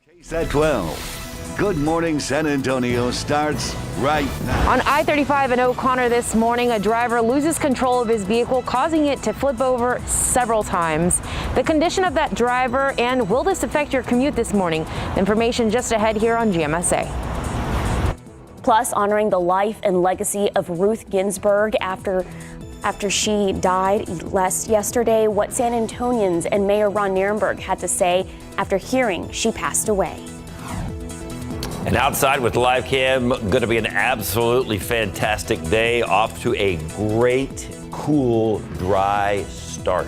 KSAT 12. Good Morning San Antonio starts right now. On I-35 in O'Connor this morning, a driver loses control of his vehicle, causing it to flip over several times. The condition of that driver and will this affect your commute this morning? Information just ahead here on GMSA. Plus, honoring the life and legacy of Ruth Ginsburg after she died yesterday, what San Antonians and Mayor Ron Nirenberg had to say after hearing she passed away. And outside with live cam, going to be an absolutely fantastic day. Off to a great, cool, dry start.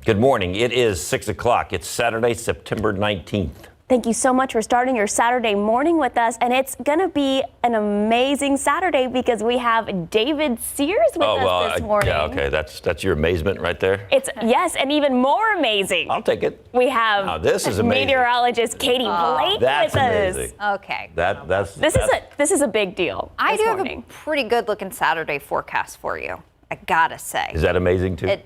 Good morning. It is 6 o'clock. It's Saturday, September 19th. Thank you so much for starting your Saturday morning with us. And it's going to be an amazing Saturday because we have David Sears with us this morning. Yeah, okay. That's your amazement right there. Yes, and even more amazing. I'll take it. We have this is amazing. Meteorologist Katie Blake that's with amazing. us. Okay. This is a big deal. I do morning. have a pretty good looking Saturday forecast for you, I gotta say. Is that amazing too?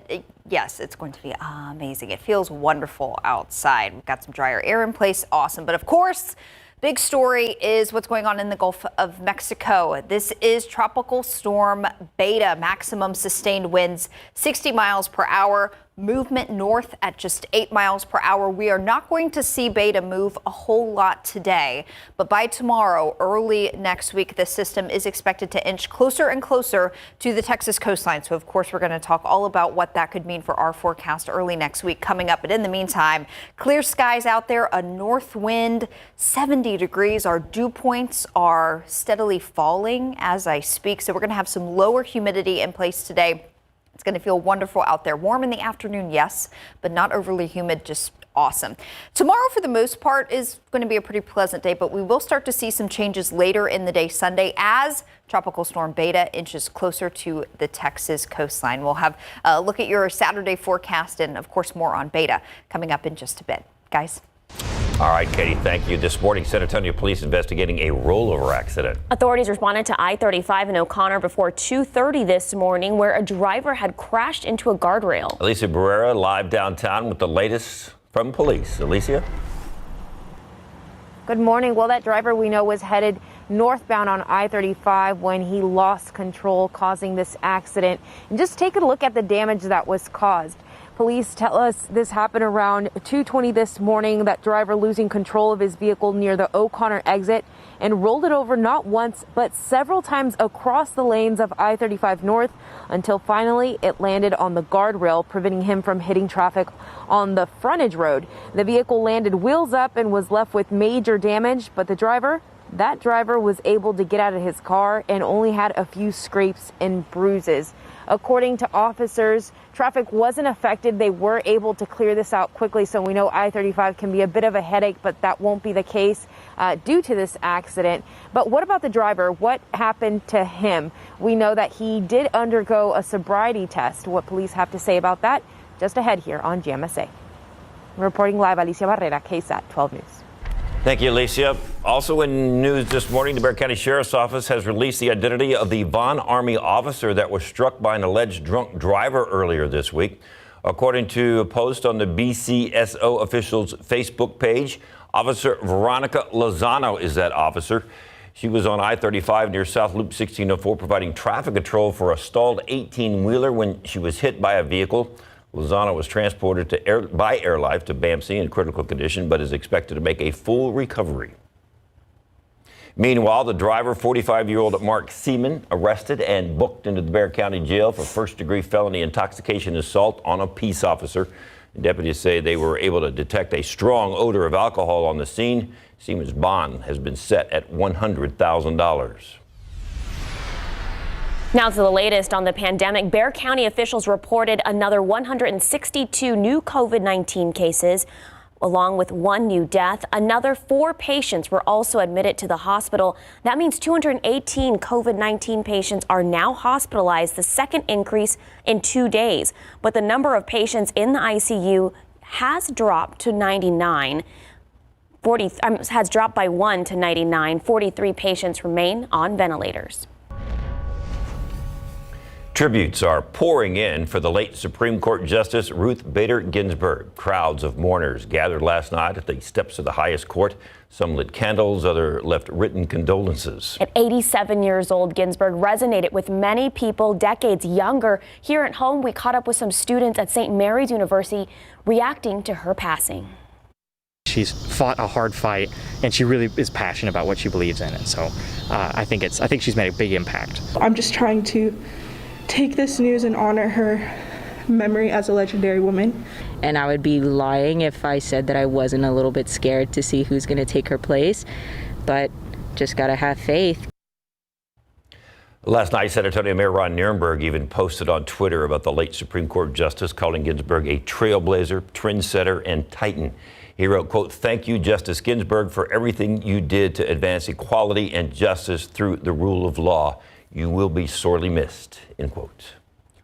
Yes, it's going to be amazing. It feels wonderful outside. We've got some drier air in place. Awesome. But of course, big story is what's going on in the Gulf of Mexico. This is Tropical Storm Beta, maximum sustained winds 60 miles per hour. Movement north at just 8 miles per hour. We are not going to see Beta move a whole lot today, but by tomorrow, early next week, the system is expected to inch closer and closer to the Texas coastline. So, of course, we're going to talk all about what that could mean for our forecast early next week coming up. But in the meantime, clear skies out there, a north wind, 70 degrees. Our dew points are steadily falling as I speak. So we're going to have some lower humidity in place today. It's going to feel wonderful out there. Warm in the afternoon, yes, but not overly humid, just awesome. Tomorrow, for the most part, is going to be a pretty pleasant day, but we will start to see some changes later in the day Sunday as Tropical Storm Beta inches closer to the Texas coastline. We'll have a look at your Saturday forecast and, of course, more on Beta coming up in just a bit. Guys. All right, Katie, thank you. This morning, San Antonio police investigating a rollover accident. Authorities responded to I-35 in O'Connor before 2:30 this morning, where a driver had crashed into a guardrail. Alicia Barrera live downtown with the latest from police. Alicia? Good morning. Well, that driver we know was headed northbound on I-35 when he lost control, causing this accident. And just take a look at the damage that was caused. Police tell us this happened around 2:20 this morning, that driver losing control of his vehicle near the O'Connor exit and rolled it over not once, but several times across the lanes of I-35 North until finally it landed on the guardrail, preventing him from hitting traffic on the frontage road. The vehicle landed wheels up and was left with major damage, but that driver was able to get out of his car and only had a few scrapes and bruises. According to officers, traffic wasn't affected. They were able to clear this out quickly, so we know I-35 can be a bit of a headache, but that won't be the case due to this accident. But what about the driver? What happened to him? We know that he did undergo a sobriety test. What police have to say about that? Just ahead here on GMSA. Reporting live, Alicia Barrera, KSAT 12 News. Thank you, Alicia. Also in news this morning, the Bexar County Sheriff's Office has released the identity of the Vaughn Army officer that was struck by an alleged drunk driver earlier this week. According to a post on the BCSO official's Facebook page, Officer Veronica Lozano is that officer. She was on I-35 near South Loop 1604 providing traffic control for a stalled 18-wheeler when she was hit by a vehicle. Lozano was transported by AirLife to BAMC in critical condition, but is expected to make a full recovery. Meanwhile, the driver, 45-year-old Mark Seaman, arrested and booked into the Bexar County Jail for first-degree felony intoxication assault on a peace officer. Deputies say they were able to detect a strong odor of alcohol on the scene. Seaman's bond has been set at $100,000. Now to the latest on the pandemic. Bexar County officials reported another 162 new COVID-19 cases, along with one new death. Another 4 patients were also admitted to the hospital. That means 218 COVID-19 patients are now hospitalized, the second increase in 2 days. But the number of patients in the ICU has dropped to 99. Has dropped by 1 to 99. 43 patients remain on ventilators. Tributes are pouring in for the late Supreme Court Justice Ruth Bader Ginsburg. Crowds of mourners gathered last night at the steps of the highest court. Some lit candles, others left written condolences. At 87 years old, Ginsburg resonated with many people decades younger. Here at home, we caught up with some students at St. Mary's University reacting to her passing. She's fought a hard fight, and she really is passionate about what she believes in. And so I think she's made a big impact. I'm just trying to take this news and honor her memory as a legendary woman. And I would be lying if I said that I wasn't a little bit scared to see who's going to take her place, but just got to have faith. Last night, San Antonio Mayor Ron Nirenberg even posted on Twitter about the late Supreme Court Justice, calling Ginsburg a trailblazer, trendsetter, and titan. He wrote, quote, "Thank you, Justice Ginsburg, for everything you did to advance equality and justice through the rule of law. You will be sorely missed," end quote.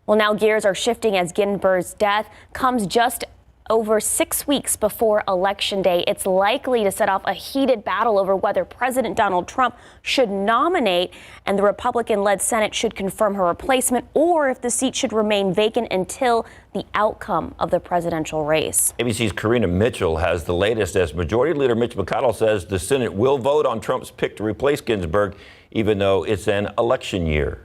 Well, now gears are shifting as Ginsburg's death comes just over 6 weeks before Election Day. It's likely to set off a heated battle over whether President Donald Trump should nominate and the Republican-led Senate should confirm her replacement, or if the seat should remain vacant until the outcome of the presidential race. ABC's Karina Mitchell has the latest as Majority Leader Mitch McConnell says the Senate will vote on Trump's pick to replace Ginsburg, even though it's an election year.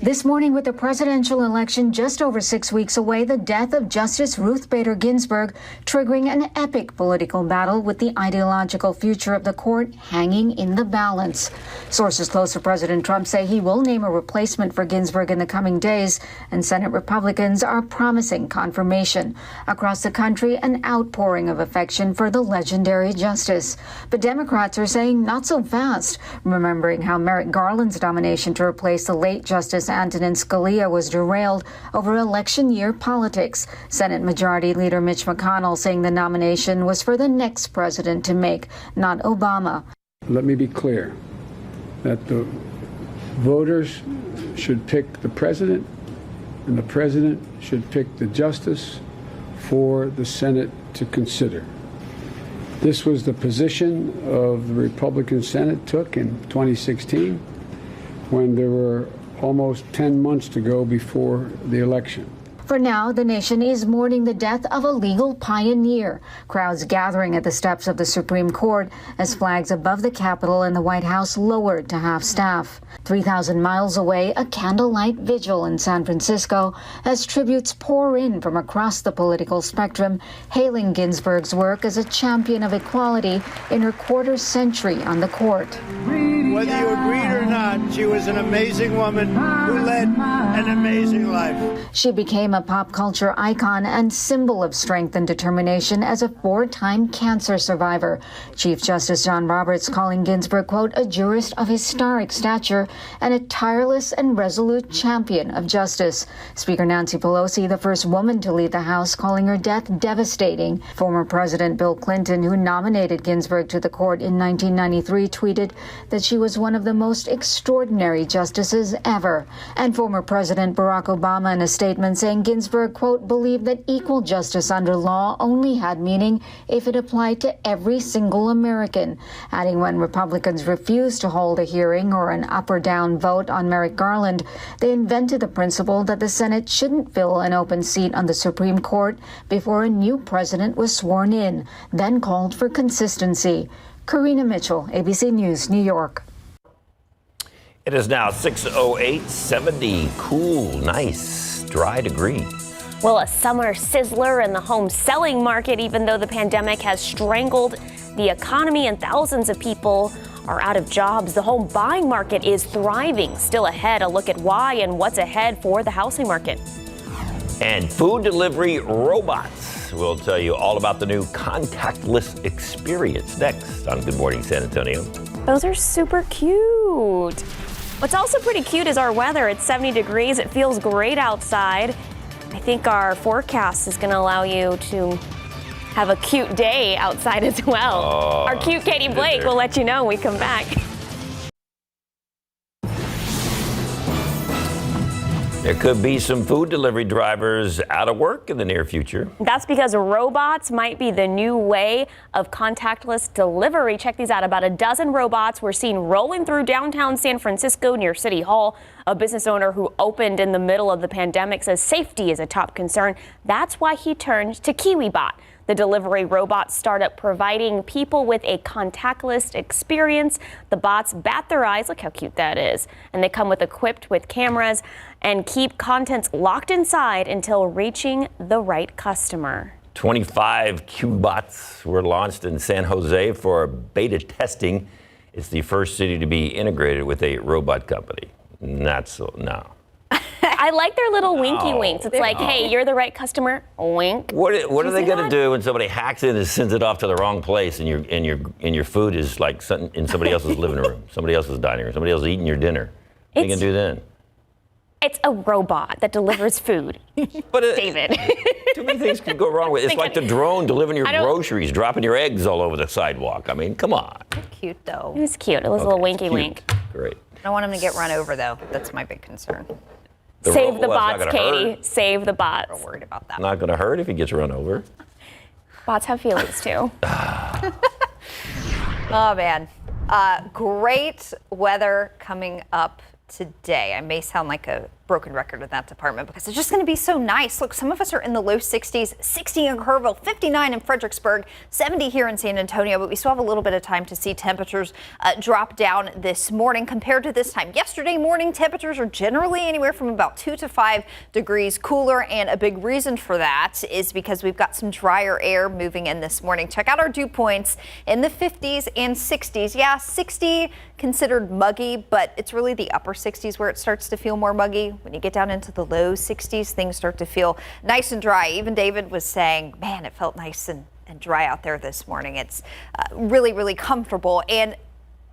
This morning, with the presidential election just over 6 weeks away, the death of Justice Ruth Bader Ginsburg triggering an epic political battle with the ideological future of the court hanging in the balance. Sources close to President Trump say he will name a replacement for Ginsburg in the coming days, and Senate Republicans are promising confirmation. Across the country, an outpouring of affection for the legendary justice. But Democrats are saying not so fast, remembering how Merrick Garland's nomination to replace the late Justice Antonin Scalia was derailed over election year politics. Senate Majority Leader Mitch McConnell saying the nomination was for the next president to make, not Obama. Let me be clear that the voters should pick the president, and the president should pick the justice for the Senate to consider. This was the position of the Republican Senate took in 2016 when there were almost 10 months to go before the election. For now, the nation is mourning the death of a legal pioneer. Crowds gathering at the steps of the Supreme Court as flags above the Capitol and the White House lowered to half staff. 3,000 miles away, a candlelight vigil in San Francisco as tributes pour in from across the political spectrum, hailing Ginsburg's work as a champion of equality in her quarter century on the court. Whether you agreed or not, she was an amazing woman who led an amazing life. She became a pop culture icon and symbol of strength and determination as a 4-time cancer survivor. Chief Justice John Roberts calling Ginsburg, quote, a jurist of historic stature and a tireless and resolute champion of justice. Speaker Nancy Pelosi, the first woman to lead the House, calling her death devastating. Former President Bill Clinton, who nominated Ginsburg to the court in 1993, tweeted that she was one of the most extraordinary justices ever. And former President Barack Obama in a statement saying Ginsburg, quote, believed that equal justice under law only had meaning if it applied to every single American, adding when Republicans refused to hold a hearing or an up or down vote on Merrick Garland, they invented the principle that the Senate shouldn't fill an open seat on the Supreme Court before a new president was sworn in, then called for consistency. Karina Mitchell, ABC News, New York. It is now 6:08, 70, cool, nice, dry to green. Well, a summer sizzler in the home selling market, even though the pandemic has strangled the economy and thousands of people are out of jobs. The home buying market is thriving. Still ahead, a look at why and what's ahead for the housing market. And food delivery robots. We'll tell you all about the new contactless experience next on Good Morning San Antonio. Those are super cute. What's also pretty cute is our weather. It's 70 degrees. It feels great outside. I think our forecast is going to allow you to have a cute day outside as well. Our cute Katie Blake will let you know when we come back. There could be some food delivery drivers out of work in the near future. That's because robots might be the new way of contactless delivery. Check these out. About a dozen robots were seen rolling through downtown San Francisco near City Hall. A business owner who opened in the middle of the pandemic says safety is a top concern. That's why he turned to KiwiBot, the delivery robot startup providing people with a contactless experience. The bots bat their eyes, look how cute that is, and they come equipped with cameras and keep contents locked inside until reaching the right customer. 25 KiwiBots were launched in San Jose for beta testing. It's the first city to be integrated with a robot company. Not so, no. I like their little winky winks. It's like, hey, you're the right customer. Wink. What are they going to do when somebody hacks in and sends it off to the wrong place, and your food is like in somebody else's living room, somebody else's dining room, somebody else eating your dinner? What are you going to do then? It's a robot that delivers food. But David. Too many things can go wrong with it. It's like the drone delivering your groceries, dropping your eggs all over the sidewalk. I mean, come on. Cute though. It was cute. It was a little winky wink. Great. I don't want him to get run over though. That's my big concern. Save the bots, Katie. Save the bots. I'm worried about that. Not going to hurt if he gets run over. Bots have feelings too. Oh man. Great weather coming up today. I may sound like a broken record in that department because it's just going to be so nice. Look, some of us are in the low 60s, 60 in Kerrville, 59 in Fredericksburg, 70 here in San Antonio, but we still have a little bit of time to see temperatures drop down this morning compared to this time. Yesterday morning, temperatures are generally anywhere from about 2 to 5 degrees cooler, and a big reason for that is because we've got some drier air moving in this morning. Check out our dew points in the 50s and 60s. Yeah, 60 considered muggy, but it's really the upper 60s where it starts to feel more muggy. When you get down into the low 60s, things start to feel nice and dry. Even David was saying, man, it felt nice and dry out there this morning. It's really, really comfortable. And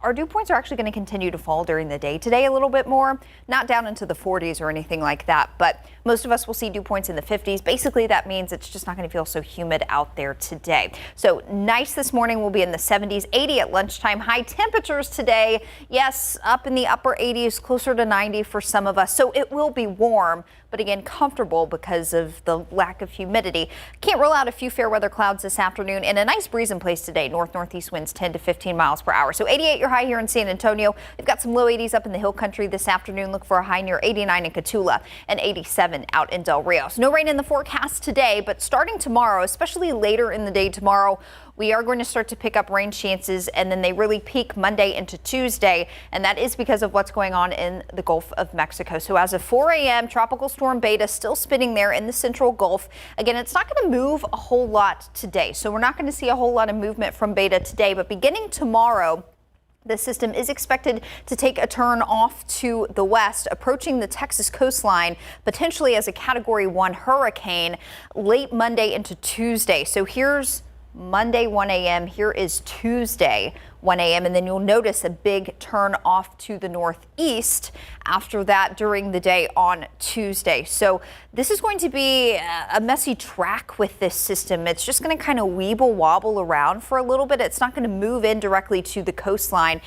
our dew points are actually going to continue to fall during the day today a little bit more, not down into the 40s or anything like that, but most of us will see dew points in the 50s. Basically, that means it's just not going to feel so humid out there today. So nice this morning. We'll be in the 70s, 80 at lunchtime. High temperatures today. Yes, up in the upper 80s, closer to 90 for some of us. So it will be warm, but again, comfortable because of the lack of humidity. Can't rule out a few fair weather clouds this afternoon and a nice breeze in place today. North-northeast winds 10 to 15 miles per hour. So 88 your high here in San Antonio. We've got some low 80s up in the hill country this afternoon. Look for a high near 89 in Cotulla and 87 out in Del Rio. So no rain in the forecast today, but starting tomorrow, especially later in the day tomorrow, we are going to start to pick up rain chances, and then they really peak Monday into Tuesday, and that is because of what's going on in the Gulf of Mexico. So as of 4 a.m., Tropical Storm Beta still spinning there in the central Gulf. Again, it's not going to move a whole lot today, so we're not going to see a whole lot of movement from Beta today, but beginning tomorrow, the system is expected to take a turn off to the west, approaching the Texas coastline, potentially as a Category 1 hurricane late Monday into Tuesday. So here's Monday 1 a.m. Here is Tuesday 1 a.m. and then you'll notice a big turn off to the northeast after that during the day on Tuesday. So this is going to be a messy track with this system. It's just going to kind of weeble wobble around for a little bit. It's not going to move in directly to the coastline.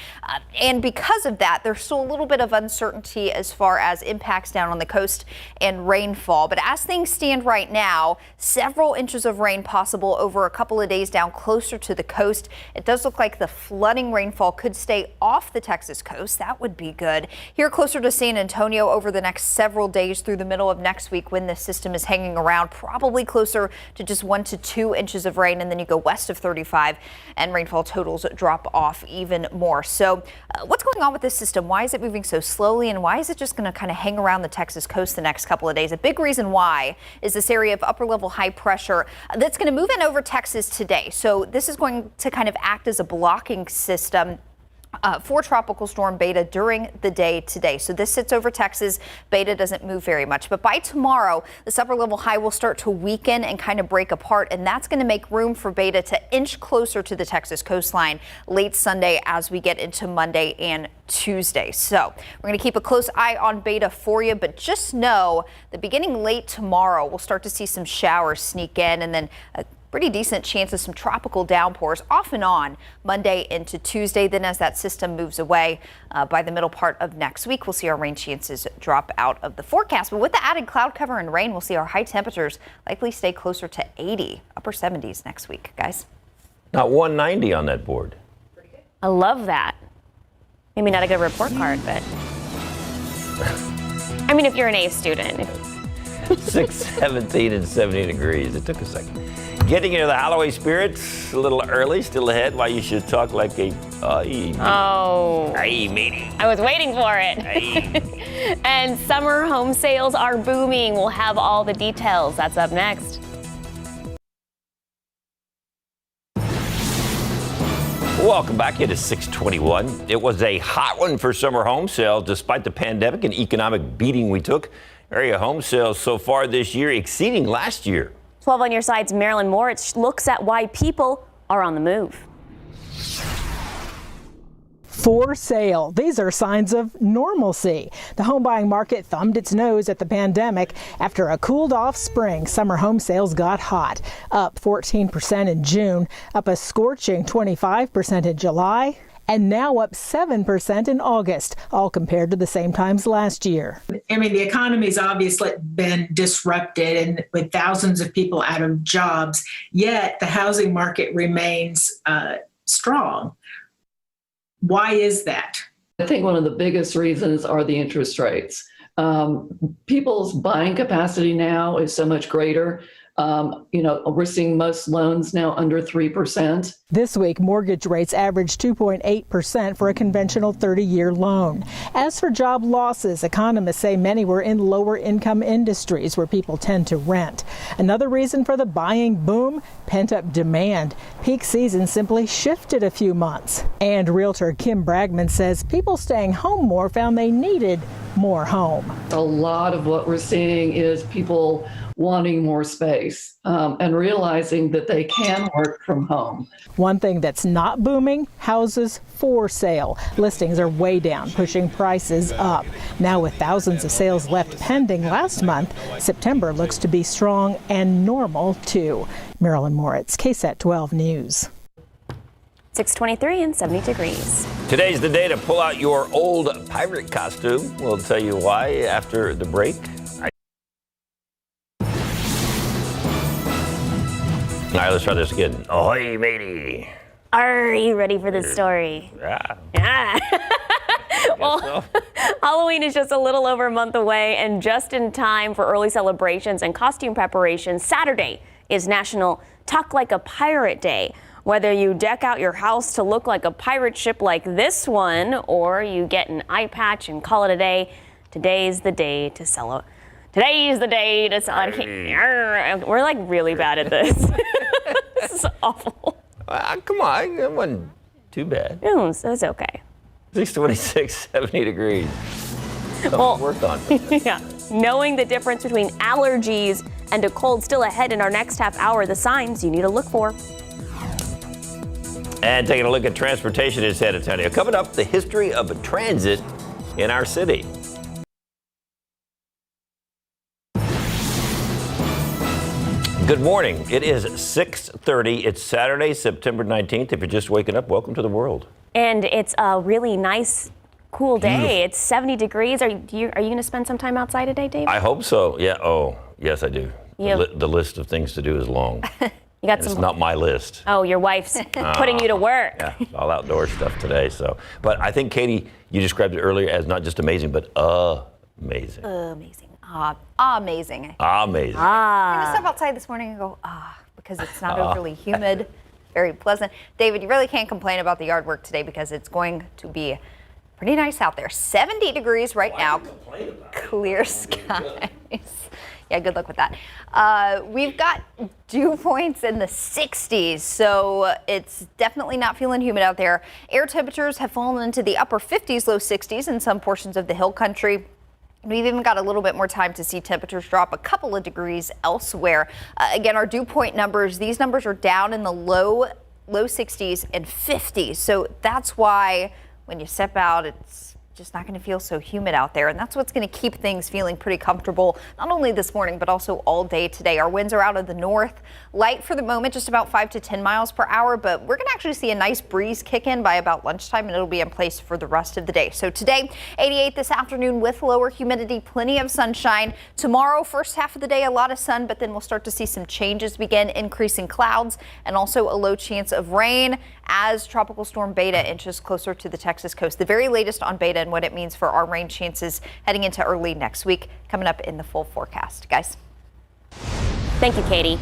And because of that, there's still a little bit of uncertainty as far as impacts down on the coast and rainfall. But as things stand right now, several inches of rain possible over a couple of days down closer to the coast. It does look like the flooding rainfall could stay off the Texas coast. That would be good. Here closer to San Antonio over the next several days through the middle of next week when this system is hanging around, probably closer to just 1 to 2 inches of rain. And then you go west of 35 and rainfall totals drop off even more. So what's going on with this system? Why is it moving so slowly? And why is it just going to kind of hang around the Texas coast the next couple of days? A big reason why is this area of upper level high pressure that's going to move in over Texas today. So this is going to kind of act as a blocking system for Tropical Storm Beta during the day today. So this sits over Texas. Beta doesn't move very much. But by tomorrow, this upper level high will start to weaken and kind of break apart. And that's going to make room for Beta to inch closer to the Texas coastline late Sunday as we get into Monday and Tuesday. So we're going to keep a close eye on Beta for you. But just know that beginning late tomorrow, we'll start to see some showers sneak in, and then pretty decent chance of some tropical downpours off and on Monday into Tuesday. Then as that system moves away by the middle part of next week, we'll see our rain chances drop out of the forecast. But with the added cloud cover and rain, we'll see our high temperatures likely stay closer to 80, upper 70s next week, guys. Not 190 on that board. I love that. Maybe not a good report card, but I mean, if you're an A student. 6, 17, and 70 degrees. It took a second. Getting into the Halloween spirits a little early, still ahead. Why you should talk like a hey, matey. I was waiting for it. Hey. And summer home sales are booming. We'll have all the details. That's up next. Welcome back. It is 6:21. It was a hot one for summer home sales despite the pandemic and economic beating we took. Area home sales so far this year exceeding last year. 12 on your side's Marilyn Moritz looks at why people are on the move. For sale. These are signs of normalcy. The home buying market thumbed its nose at the pandemic. After a cooled off spring, summer home sales got hot, up 14% in June, up a scorching 25% in July, and now up 7% in August, all compared to the same times last year. I mean, the economy's obviously been disrupted and with thousands of people out of jobs, yet the housing market remains strong. Why is that? I think one of the biggest reasons are the interest rates. People's buying capacity now is so much greater. We're seeing most loans now under 3%. This week, mortgage rates averaged 2.8% for a conventional 30-year loan. As for job losses, economists say many were in lower income industries where people tend to rent. Another reason for the buying boom, pent-up demand. Peak season simply shifted a few months. And realtor Kim Bragman says people staying home more found they needed more home. A lot of what we're seeing is people wanting more space and realizing that they can work from home. One thing that's not booming, houses for sale. Listings are way down, pushing prices up. Now with thousands of sales left pending last month, September looks to be strong and normal too. Marilyn Moritz, KSAT 12 News. 6:23 and 70 degrees. Today's the day to pull out your old pirate costume. We'll tell you why after the break. All right, let's try this again. Ahoy, matey. Are you ready for this story? Yeah. Well, so. Halloween is just a little over a month away, and just in time for early celebrations and costume preparations, Saturday is National Talk Like a Pirate Day. Whether you deck out your house to look like a pirate ship like this one, or you get an eye patch and call it a day, today's the day to celebrate. Today's the day to celebrate. We're like really bad at this. This is awful. Come on, it wasn't too bad. No, so it's okay. 6:26, 70 degrees. Something to work on. Yeah. Knowing the difference between allergies and a cold still ahead in our next half hour, the signs you need to look for. And taking a look at transportation in San Antonio. Coming up, the history of transit in our city. Good morning. It is 6:30. It's Saturday, September 19th. If you're just waking up, welcome to the world. And it's a really nice, cool day. Beautiful. It's 70 degrees. Are you going to spend some time outside today, Dave? I hope so. Yeah. Oh, yes, I do. The list of things to do is long. You got some. It's not my list. Oh, your wife's putting you to work. Yeah, all outdoor stuff today. So, but I think, Katie, you described it earlier as not just amazing, but amazing. Amazing. Amazing. I'm going to step outside this morning and go, because it's not overly humid, very pleasant. David, you really can't complain about the yard work today because it's going to be pretty nice out there. 70 degrees right now. Clear skies. Yeah, good luck with that. We've got dew points in the 60s, so it's definitely not feeling humid out there. Air temperatures have fallen into the upper 50s, low 60s in some portions of the hill country. We've even got a little bit more time to see temperatures drop a couple of degrees elsewhere. Again, our dew point numbers, these numbers are down in the low 60s and 50s. So that's why when you step out, it's just not going to feel so humid out there. And that's what's going to keep things feeling pretty comfortable, not only this morning, but also all day today. Our winds are out of the north, light for the moment, just about 5 to 10 miles per hour. But we're going to actually see a nice breeze kick in by about lunchtime, and it'll be in place for the rest of the day. So today, 88 this afternoon with lower humidity, plenty of sunshine. Tomorrow, first half of the day, a lot of sun, but then we'll start to see some changes begin, increasing clouds and also a low chance of rain as Tropical Storm Beta inches closer to the Texas coast. The very latest on Beta and what it means for our rain chances heading into early next week, coming up in the full forecast. Guys. Thank you, Katie.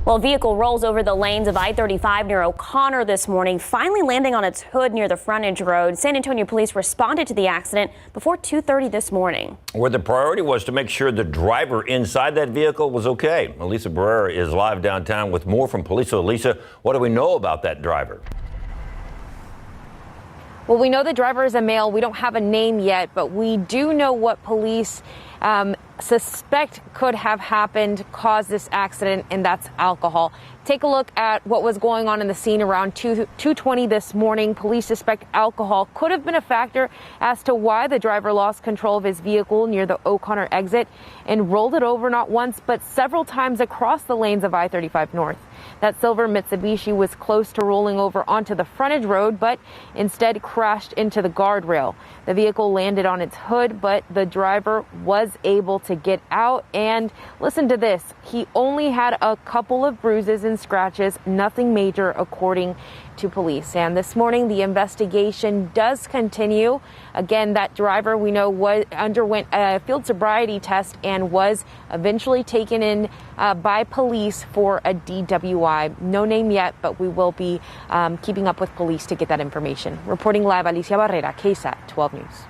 Well, a vehicle rolls over the lanes of I-35 near O'Connor this morning, finally landing on its hood near the frontage road. San Antonio police responded to the accident before 2:30 this morning. Where the priority was to make sure the driver inside that vehicle was okay. Elisa Barrera is live downtown with more from police. So, Elisa, what do we know about that driver? Well, we know the driver is a male. We don't have a name yet, but we do know what police suspect could have happened, caused this accident, and that's alcohol. Take a look at what was going on in the scene around 2:20 this morning. Police suspect alcohol could have been a factor as to why the driver lost control of his vehicle near the O'Connor exit and rolled it over not once, but several times across the lanes of I-35 North. That silver Mitsubishi was close to rolling over onto the frontage road, but instead crashed into the guardrail. The vehicle landed on its hood, but the driver was able to get out. And listen to this. He only had a couple of bruises and scratches, nothing major, according to police. And this morning, the investigation does continue. Again, that driver we know underwent a field sobriety test and was eventually taken in by police for a DWI. No name yet, but we will be keeping up with police to get that information. Reporting live, Alicia Barrera, KSAT 12 News.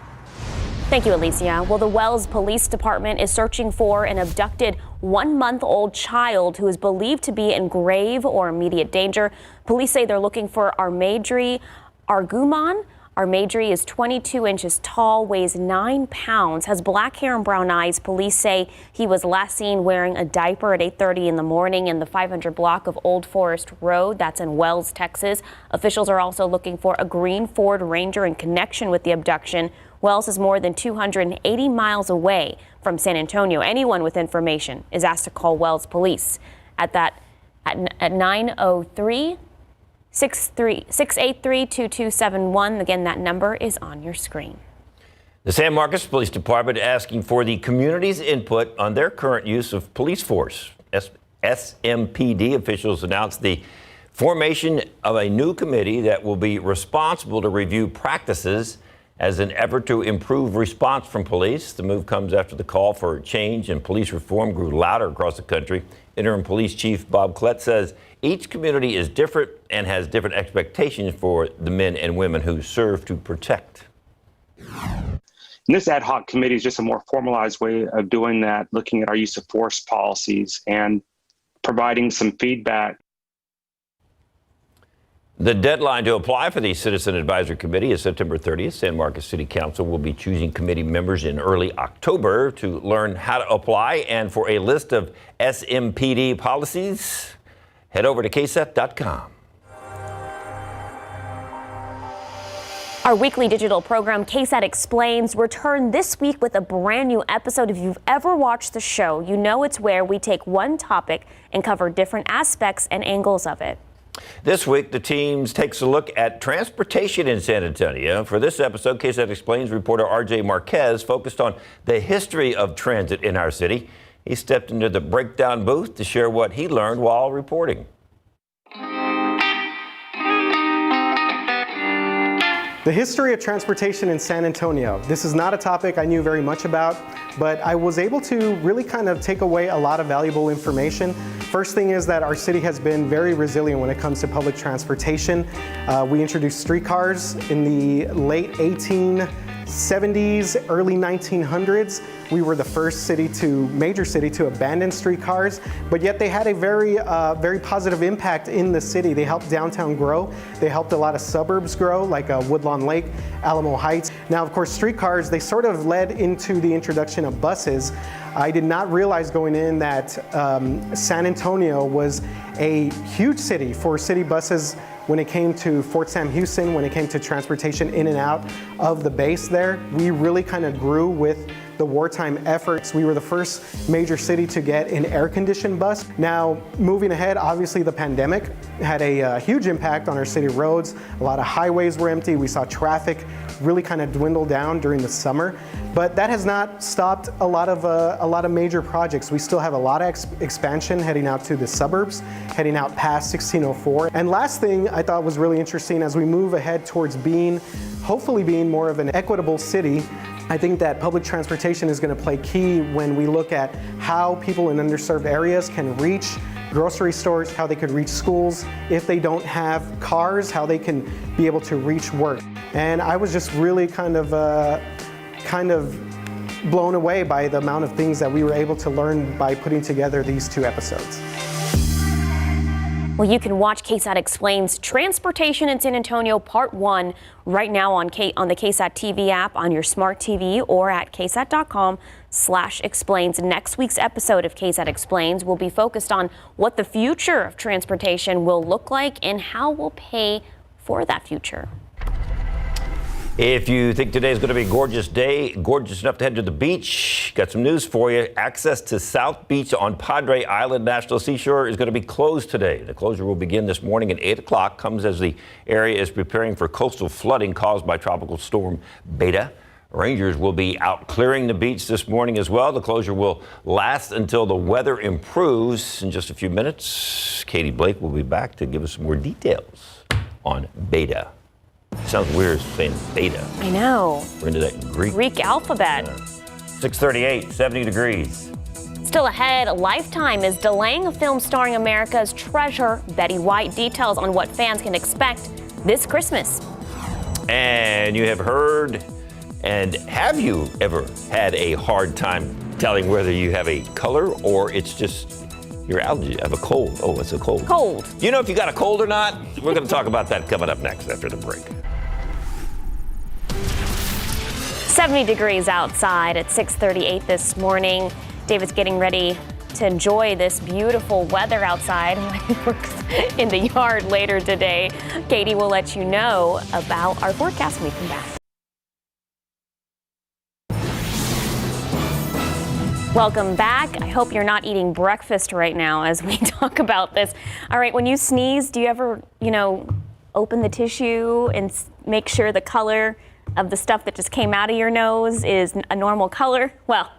Thank you, Alicia. Well, the Wells Police Department is searching for an abducted 1-month-old child who is believed to be in grave or immediate danger. Police say they're looking for Armadri Arguman. Armadri is 22 inches tall, weighs 9 pounds, has black hair and brown eyes. Police say he was last seen wearing a diaper at 8:30 in the morning in the 500 block of Old Forest Road. That's in Wells, Texas. Officials are also looking for a green Ford Ranger in connection with the abduction. Wells is more than 280 miles away from San Antonio. Anyone with information is asked to call Wells Police at 903-683-2271. Again, that number is on your screen. The San Marcos Police Department asking for the community's input on their current use of police force. SMPD officials announced the formation of a new committee that will be responsible to review practices as an effort to improve response from police. The move comes after the call for change and police reform grew louder across the country. Interim Police Chief Bob Klett says each community is different and has different expectations for the men and women who serve to protect. And this ad hoc committee is just a more formalized way of doing that, looking at our use of force policies and providing some feedback. The deadline to apply for the Citizen Advisory Committee is September 30th. San Marcos City Council will be choosing committee members in early October. To learn how to apply and for a list of SMPD policies, head over to KSAT.com. Our weekly digital program, KSAT Explains, returned this week with a brand new episode. If you've ever watched the show, you know it's where we take one topic and cover different aspects and angles of it. This week, the team takes a look at transportation in San Antonio. For this episode, KSAT Explains reporter RJ Marquez focused on the history of transit in our city. He stepped into the breakdown booth to share what he learned while reporting. The history of transportation in San Antonio. This is not a topic I knew very much about, but I was able to really kind of take away a lot of valuable information. First thing is that our city has been very resilient when it comes to public transportation. We introduced streetcars in the late 1870s, early 1900s. We were the first major city to abandon streetcars, but yet they had a very positive impact in the city. They helped downtown grow. They helped a lot of suburbs grow, like Woodlawn Lake, Alamo Heights. Now, of course, streetcars, they sort of led into the introduction of buses. I did not realize going in that San Antonio was a huge city for city buses when it came to Fort Sam Houston, when it came to transportation in and out of the base there, we really kind of grew with the wartime efforts. We were the first major city to get an air-conditioned bus. Now, moving ahead, obviously the pandemic had a huge impact on our city roads. A lot of highways were empty. We saw traffic really kind of dwindle down during the summer, but that has not stopped a lot of major projects. We still have a lot of expansion heading out to the suburbs, heading out past 1604. And last thing I thought was really interesting as we move ahead towards hopefully being more of an equitable city, I think that public transportation is going to play key when we look at how people in underserved areas can reach grocery stores, how they could reach schools. If they don't have cars, how they can be able to reach work. And I was just really kind of blown away by the amount of things that we were able to learn by putting together these 2 episodes. Well, you can watch KSAT Explains Transportation in San Antonio Part 1 right now on the KSAT TV app, on your smart TV, or at ksat.com/explains. Next week's episode of KSAT Explains will be focused on what the future of transportation will look like and how we'll pay for that future. If you think today is going to be a gorgeous day, gorgeous enough to head to the beach, got some news for you. Access to South Beach on Padre Island National Seashore is going to be closed today. The closure will begin this morning at 8 o'clock, comes as the area is preparing for coastal flooding caused by Tropical Storm Beta. Rangers will be out clearing the beach this morning as well. The closure will last until the weather improves. In just a few minutes, Katie Blake will be back to give us some more details on Beta. Sounds weird saying beta. I know. We're into that Greek alphabet. 6:38, 70 degrees. Still ahead, Lifetime is delaying a film starring America's treasure, Betty White. Details on what fans can expect this Christmas. And you have heard, and have you ever had a hard time telling whether you have a color or it's just your allergy? I have a cold. Oh, it's a cold. Cold. Do you know if you got a cold or not? We're going to talk about that coming up next after the break. 70 degrees outside at 6:38 this morning. David's getting ready to enjoy this beautiful weather outside when he works in the yard later today. Katie will let you know about our forecast when we come back. Welcome back. I hope you're not eating breakfast right now as we talk about this. All right, when you sneeze, do you ever, open the tissue and make sure the color of the stuff that just came out of your nose is a normal color? Well,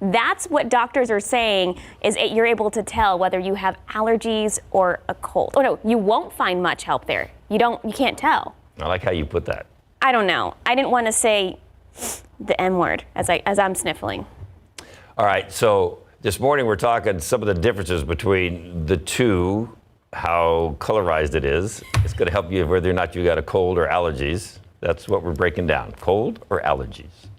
that's what doctors are saying, is you're able to tell whether you have allergies or a cold. Oh no, you won't find much help there. You can't tell. I like how you put that. I don't know. I didn't want to say the M word as I'm sniffling. All right, so this morning we're talking some of the differences between the two, how colorized it is. It's going to help you whether or not you got a cold or allergies. That's what we're breaking down, cold or allergies.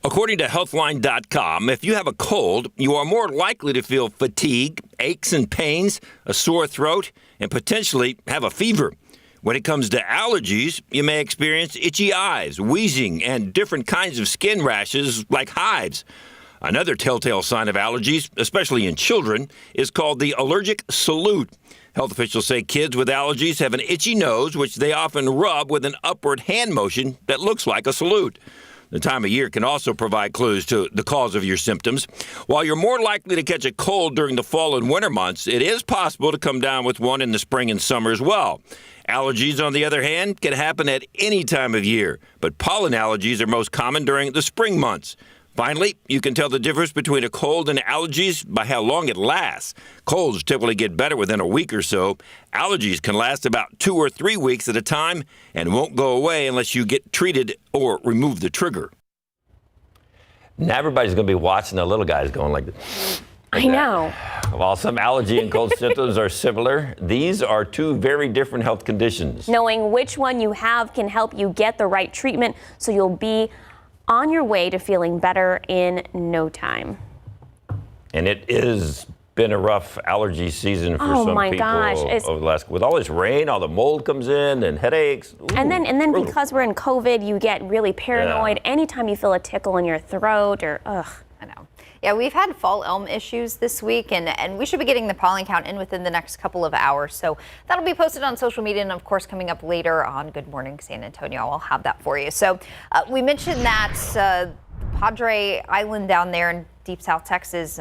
According to Healthline.com, if you have a cold, you are more likely to feel fatigue, aches and pains, a sore throat, and potentially have a fever. When it comes to allergies, you may experience itchy eyes, wheezing, and different kinds of skin rashes like hives. Another telltale sign of allergies, especially in children, is called the allergic salute. Health officials say kids with allergies have an itchy nose, which they often rub with an upward hand motion that looks like a salute. The time of year can also provide clues to the cause of your symptoms. While you're more likely to catch a cold during the fall and winter months, it is possible to come down with one in the spring and summer as well. Allergies, on the other hand, can happen at any time of year, but pollen allergies are most common during the spring months. Finally, you can tell the difference between a cold and allergies by how long it lasts. Colds typically get better within a week or so. Allergies can last about 2 or 3 weeks at a time and won't go away unless you get treated or remove the trigger. Now everybody's going to be watching the little guys going like this. I know. While some allergy and cold symptoms are similar, these are two very different health conditions. Knowing which one you have can help you get the right treatment so you'll be on your way to feeling better in no time. And it has been a rough allergy season for some people over the last, with all this rain, all the mold comes in and headaches. Ooh, and then because we're in COVID, you get really paranoid anytime you feel a tickle in your throat or I know. Yeah, we've had fall elm issues this week, and we should be getting the pollen count in within the next couple of hours. So that'll be posted on social media, and of course, coming up later on Good Morning San Antonio, I'll have that for you. So we mentioned that Padre Island down there in deep South Texas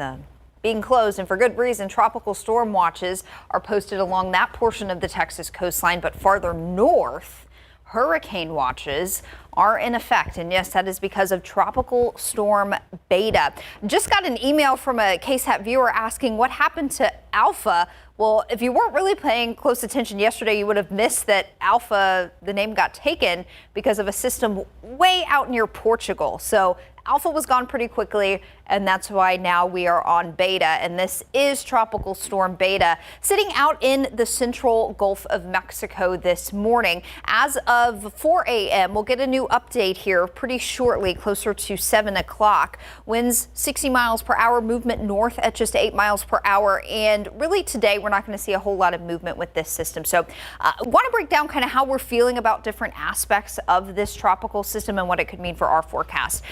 being closed, and for good reason. Tropical storm watches are posted along that portion of the Texas coastline, but farther north, hurricane watches are in effect. And yes, that is because of Tropical Storm Beta. Just got an email from a KSAT viewer asking what happened to Alpha. Well, if you weren't really paying close attention yesterday, you would have missed that Alpha, the name got taken because of a system way out near Portugal. So Alpha was gone pretty quickly, and that's why now we are on Beta, and this is Tropical Storm Beta sitting out in the central Gulf of Mexico this morning. As of 4 a.m., we'll get a new update here pretty shortly, closer to 7 o'clock. Winds 60 miles per hour, movement north at just 8 miles per hour, and really today we're not going to see a whole lot of movement with this system. So I want to break down kind of how we're feeling about different aspects of this tropical system and what it could mean for our forecast.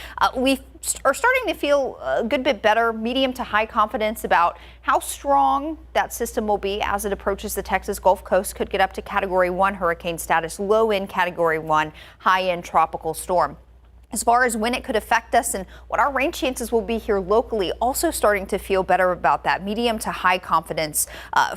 We are starting to feel a good bit better, medium to high confidence about how strong that system will be as it approaches the Texas Gulf Coast. Could get up to Category 1 hurricane status, low in Category 1, high in tropical storm. As far as when it could affect us and what our rain chances will be here locally, also starting to feel better about that, medium to high confidence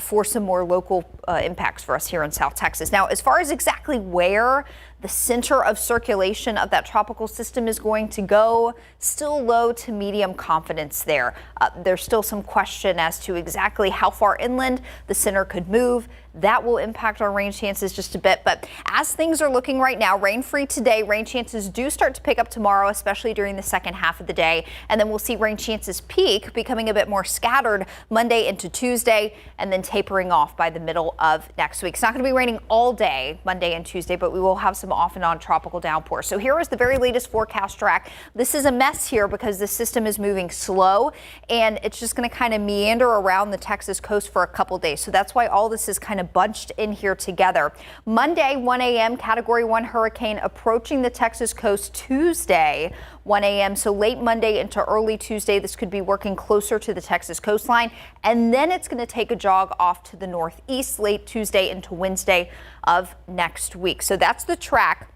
for some more local impacts for us here in South Texas. Now, as far as exactly where the center of circulation of that tropical system is going to go, still low to medium confidence there. There's still some question as to exactly how far inland the center could move. That will impact our rain chances just a bit. But as things are looking right now, rain free today, rain chances do start to pick up tomorrow, especially during the second half of the day. And then we'll see rain chances peak, becoming a bit more scattered Monday into Tuesday, and then tapering off by the middle of next week. It's not going to be raining all day Monday and Tuesday, but we will have some off and on tropical downpours. So here is the very latest forecast track. This is a mess here because the system is moving slow, and it's just going to kind of meander around the Texas coast for a couple days. So that's why all this is kind of bunched in here together. Monday, 1 a.m., Category 1 hurricane approaching the Texas coast. Tuesday, 1 a.m. So late Monday into early Tuesday, this could be working closer to the Texas coastline. And then it's going to take a jog off to the northeast late Tuesday into Wednesday of next week. So that's the track.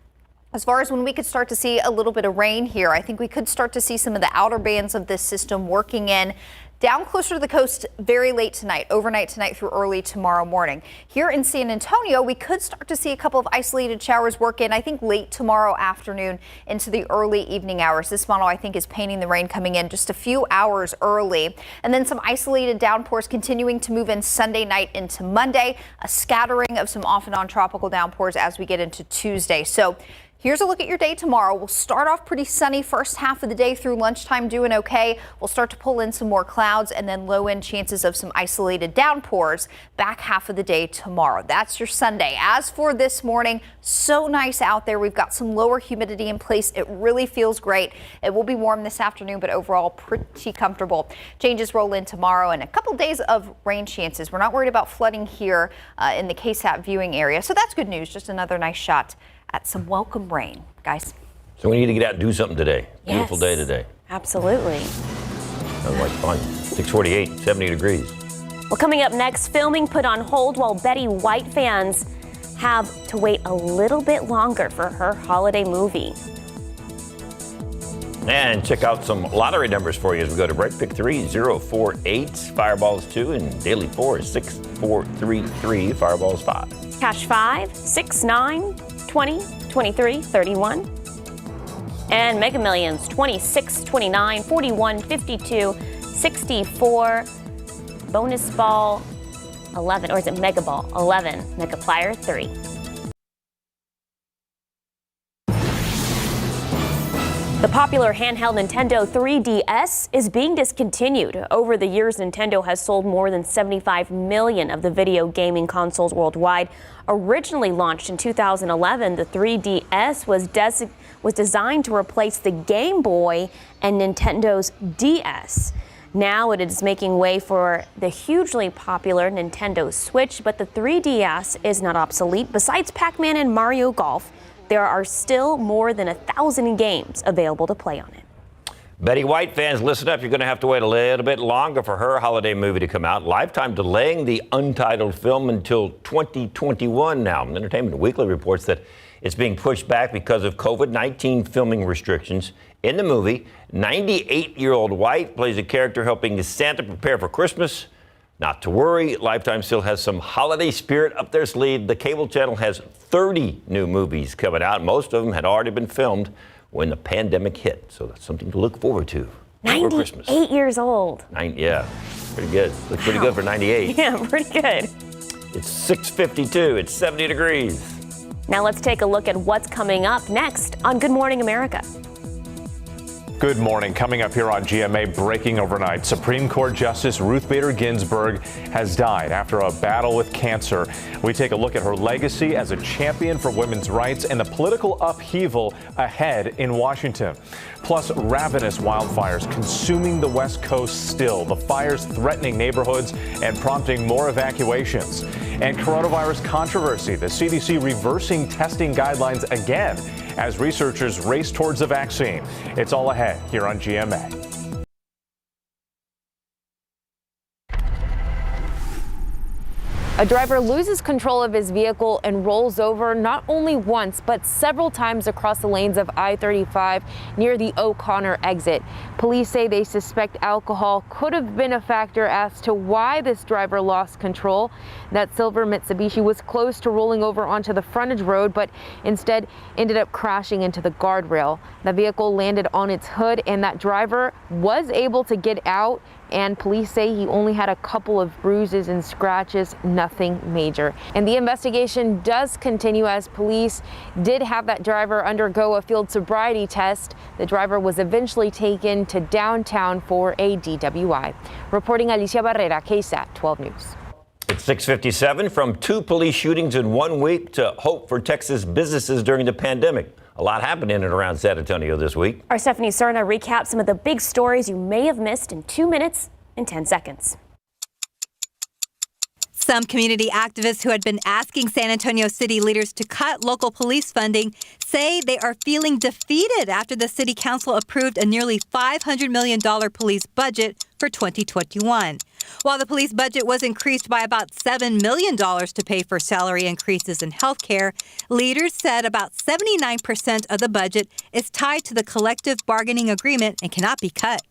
As far as when we could start to see a little bit of rain here, I think we could start to see some of the outer bands of this system working in down closer to the coast very late tonight, overnight tonight through early tomorrow morning. Here in San Antonio, we could start to see a couple of isolated showers work in, I think, late tomorrow afternoon into the early evening hours. This model, I think, is painting the rain coming in just a few hours early. And then some isolated downpours continuing to move in Sunday night into Monday, a scattering of some off and on tropical downpours as we get into Tuesday. So here's a look at your day tomorrow. We'll start off pretty sunny first half of the day through lunchtime, doing okay. We'll start to pull in some more clouds and then low end chances of some isolated downpours back half of the day tomorrow. That's your Sunday. As for this morning, so nice out there. We've got some lower humidity in place. It really feels great. It will be warm this afternoon, but overall pretty comfortable. Changes roll in tomorrow and a couple days of rain chances. We're not worried about flooding here in the KSAT viewing area. So that's good news. Just another nice shot at some welcome rain, guys. So we need to get out and do something today. Yes. Beautiful day today. Absolutely. Sounds like fun. 648, 70 degrees. Well, coming up next, filming put on hold while Betty White fans have to wait a little bit longer for her holiday movie. And check out some lottery numbers for you as we go to break. Pick 3048, Fireballs 2, and Daily 4 is 6433, Fireballs 5. Cash 5, 6, 9, 20, 23, 31. And Mega Millions 26, 29, 41, 52, 64. Bonus Ball 11, or is it Mega Ball 11? Megaplier 3. The popular handheld Nintendo 3DS is being discontinued. Over the years, Nintendo has sold more than 75 million of the video gaming consoles worldwide. Originally launched in 2011, the 3DS was designed to replace the Game Boy and Nintendo's DS. Now it is making way for the hugely popular Nintendo Switch, but the 3DS is not obsolete. Besides Pac-Man and Mario Golf, there are still more than 1,000 games available to play on it. Betty White fans, listen up. You're going to have to wait a little bit longer for her holiday movie to come out. Lifetime delaying the untitled film until 2021 now. Entertainment Weekly reports that it's being pushed back because of COVID-19 filming restrictions. In the movie, 98-year-old White plays a character helping Santa prepare for Christmas. Not to worry, Lifetime still has some holiday spirit up their sleeve. The cable channel has 30 new movies coming out. Most of them had already been filmed when the pandemic hit. So that's something to look forward to for Christmas. 98 years old. Yeah, pretty good. Looks pretty good for 98. Yeah, pretty good. It's 6:52. It's 70 degrees. Now let's take a look at what's coming up next on Good Morning America. Good morning. Coming up here on GMA, breaking overnight, Supreme Court Justice Ruth Bader Ginsburg has died after a battle with cancer. We take a look at her legacy as a champion for women's rights and the political upheaval ahead in Washington. Plus, ravenous wildfires consuming the West Coast still. The fires threatening neighborhoods and prompting more evacuations. And coronavirus controversy, the CDC reversing testing guidelines again as researchers race towards a vaccine. It's all ahead here on GMA. A driver loses control of his vehicle and rolls over not only once, but several times across the lanes of I-35 near the O'Connor exit. Police say they suspect alcohol could have been a factor as to why this driver lost control. That silver Mitsubishi was close to rolling over onto the frontage road, but instead ended up crashing into the guardrail. The vehicle landed on its hood, and that driver was able to get out. And police say he only had a couple of bruises and scratches, nothing major. And the investigation does continue as police did have that driver undergo a field sobriety test. The driver was eventually taken to downtown for a DWI. Reporting Alicia Barrera, KSAT 12 News. It's 6:57. From 2 police shootings in 1 week to hope for Texas businesses during the pandemic. A lot happened in and around San Antonio this week. Our Stephanie Serna recaps some of the big stories you may have missed in 2 minutes and 10 seconds. Some community activists who had been asking San Antonio city leaders to cut local police funding say they are feeling defeated after the city council approved a nearly $500 million police budget for 2021. While the police budget was increased by about $7 million to pay for salary increases in health care, leaders said about 79% of the budget is tied to the collective bargaining agreement and cannot be cut.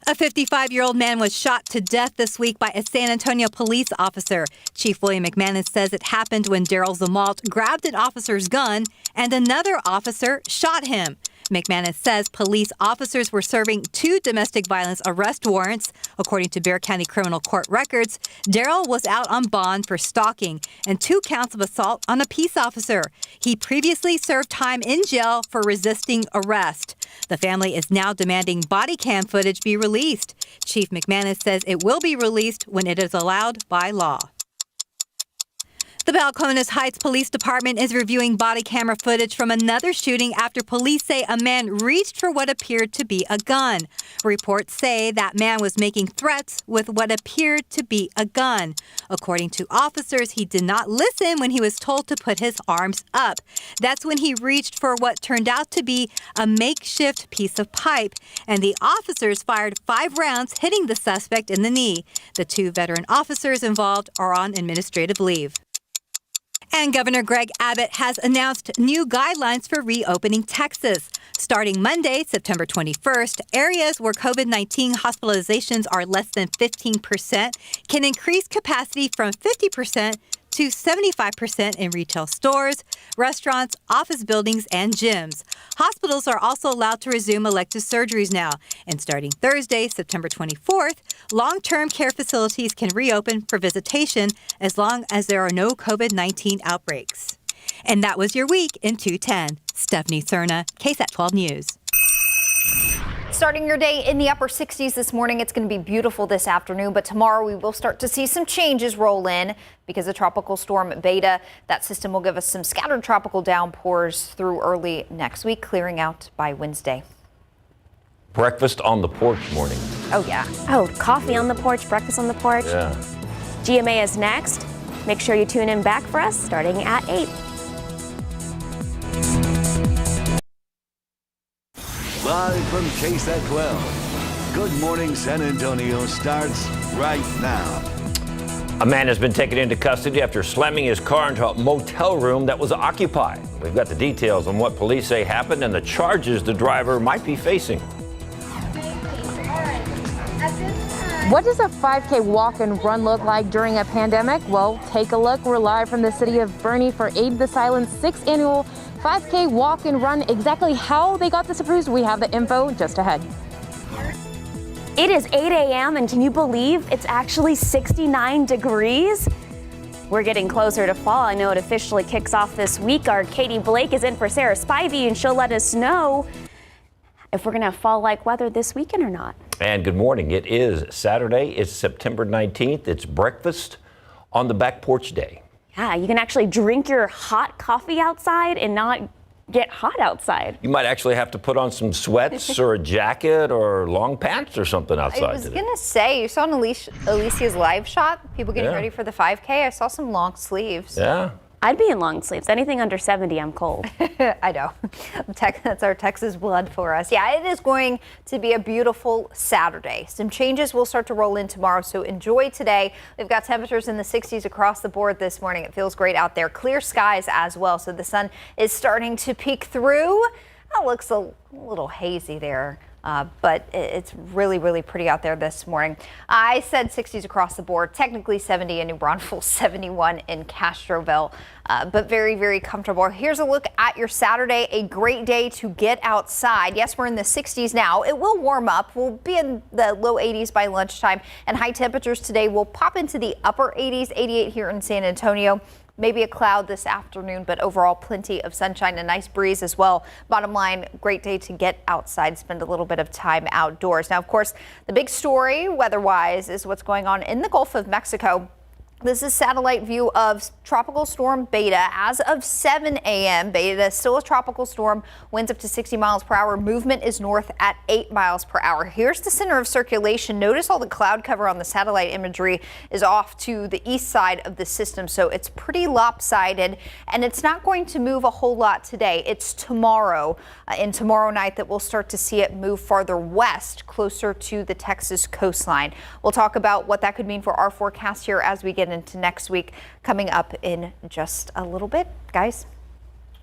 A 55-year-old man was shot to death this week by a San Antonio police officer. Chief William McManus says it happened when Daryl Zamalt grabbed an officer's gun and another officer shot him. McManus says police officers were serving 2 domestic violence arrest warrants. According to Bexar County Criminal Court records, Daryl was out on bond for stalking and 2 counts of assault on a peace officer. He previously served time in jail for resisting arrest. The family is now demanding body cam footage be released. Chief McManus says it will be released when it is allowed by law. The Balcones Heights Police Department is reviewing body camera footage from another shooting after police say a man reached for what appeared to be a gun. Reports say that man was making threats with what appeared to be a gun. According to officers, he did not listen when he was told to put his arms up. That's when he reached for what turned out to be a makeshift piece of pipe, and the officers fired 5 rounds, hitting the suspect in the knee. The 2 veteran officers involved are on administrative leave. And Governor Greg Abbott has announced new guidelines for reopening Texas. Starting Monday, September 21st, areas where COVID-19 hospitalizations are less than 15% can increase capacity from 50% to 75% in retail stores, restaurants, office buildings, and gyms. Hospitals are also allowed to resume elective surgeries now. And starting Thursday, September 24th, long-term care facilities can reopen for visitation as long as there are no COVID-19 outbreaks. And that was your week in 210. Stephanie Serna, KSAT 12 News. Starting your day in the upper 60s this morning. It's going to be beautiful this afternoon, but tomorrow we will start to see some changes roll in because of Tropical Storm Beta. That system will give us some scattered tropical downpours through early next week, clearing out by Wednesday. Breakfast on the porch morning. Oh, yeah. Oh, coffee on the porch, breakfast on the porch. Yeah. GMA is next. Make sure you tune in back for us starting at 8. Live from KSAT 12. Good Morning San Antonio starts right now. A man has been taken into custody after slamming his car into a motel room that was occupied. We've got the details on what police say happened and the charges the driver might be facing. What does a 5K walk and run look like during a pandemic? Well, take a look. We're live from the city of Bernie for Aid the Silent's 6th annual 5K walk and run. Exactly how they got this approved, we have the info just ahead. It is 8 a.m. and can you believe it's actually 69 degrees? We're getting closer to fall. I know it officially kicks off this week. Our Katie Blake is in for Sarah Spivey and she'll let us know if we're going to have fall-like weather this weekend or not. And good morning. It is Saturday. It's September 19th. It's breakfast on the back porch day. Yeah, you can actually drink your hot coffee outside and not get hot outside. You might actually have to put on some sweats or a jacket or long pants or something outside. I was going to say, you saw on Alicia's live shot, people getting Yeah. ready for the 5K. I saw some long sleeves. Yeah. I'd be in long sleeves. Anything under 70, I'm cold. I know. That's our Texas blood for us. Yeah, it is going to be a beautiful Saturday. Some changes will start to roll in tomorrow, so enjoy today. We've got temperatures in the 60s across the board this morning. It feels great out there. Clear skies as well, so the sun is starting to peek through. It looks a little hazy there. But it's really, really pretty out there this morning. I said 60s across the board, technically 70 in New Braunfels, 71 in Castroville, but very, very comfortable. Here's a look at your Saturday, a great day to get outside. Yes, we're in the 60s now. It will warm up. We'll be in the low 80s by lunchtime, and high temperatures today will pop into the upper 80s, 88 here in San Antonio. Maybe a cloud this afternoon, but overall plenty of sunshine, a nice breeze as well. Bottom line, great day to get outside, spend a little bit of time outdoors. Now, of course, the big story weather-wise is what's going on in the Gulf of Mexico. This is satellite view of Tropical Storm Beta. As of 7 a.m., Beta is still a tropical storm, winds up to 60 miles per hour. Movement is north at 8 miles per hour. Here's the center of circulation. Notice all the cloud cover on the satellite imagery is off to the east side of the system, so it's pretty lopsided, and it's not going to move a whole lot today. It's tomorrow and tomorrow night that we'll start to see it move farther west, closer to the Texas coastline. We'll talk about what that could mean for our forecast here as we get into next week, coming up in just a little bit, guys.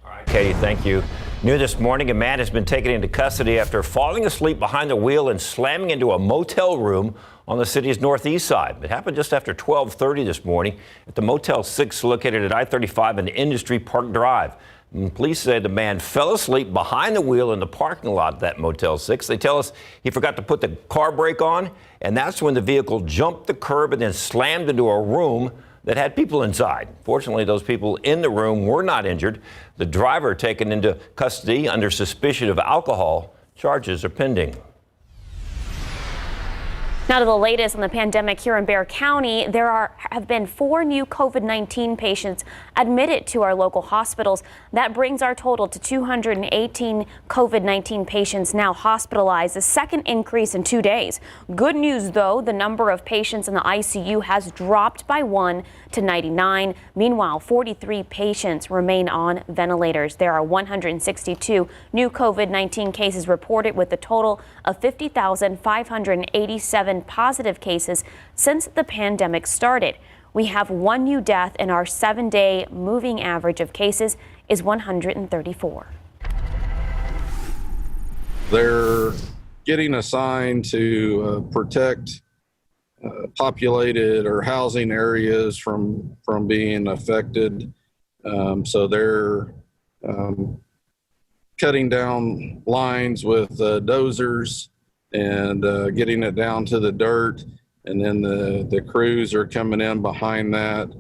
All right, Katie, thank you. New this morning, a man has been taken into custody after falling asleep behind the wheel and slamming into a motel room on the city's northeast side. It happened just after 12:30 this morning at the Motel 6 located at I-35 and Industry Park Drive. And police say the man fell asleep behind the wheel in the parking lot of that Motel 6. They tell us he forgot to put the car brake on, and that's when the vehicle jumped the curb and then slammed into a room that had people inside. Fortunately, those people in the room were not injured. The driver taken into custody under suspicion of alcohol. Charges are pending. Now to the latest on the pandemic here in Bexar County. There have been 4 new COVID-19 patients admitted to our local hospitals. That brings our total to 218 COVID-19 patients now hospitalized, a second increase in 2 days. Good news, though, the number of patients in the ICU has dropped by 1 to 99. Meanwhile, 43 patients remain on ventilators. There are 162 new COVID-19 cases reported, with a total of 50,587 positive cases since the pandemic started. We have 1 new death, and our 7-day moving average of cases is 134. They're getting assigned to protect populated or housing areas from being affected. So they're cutting down lines with dozers and getting it down to the dirt. And then the crews are coming in behind that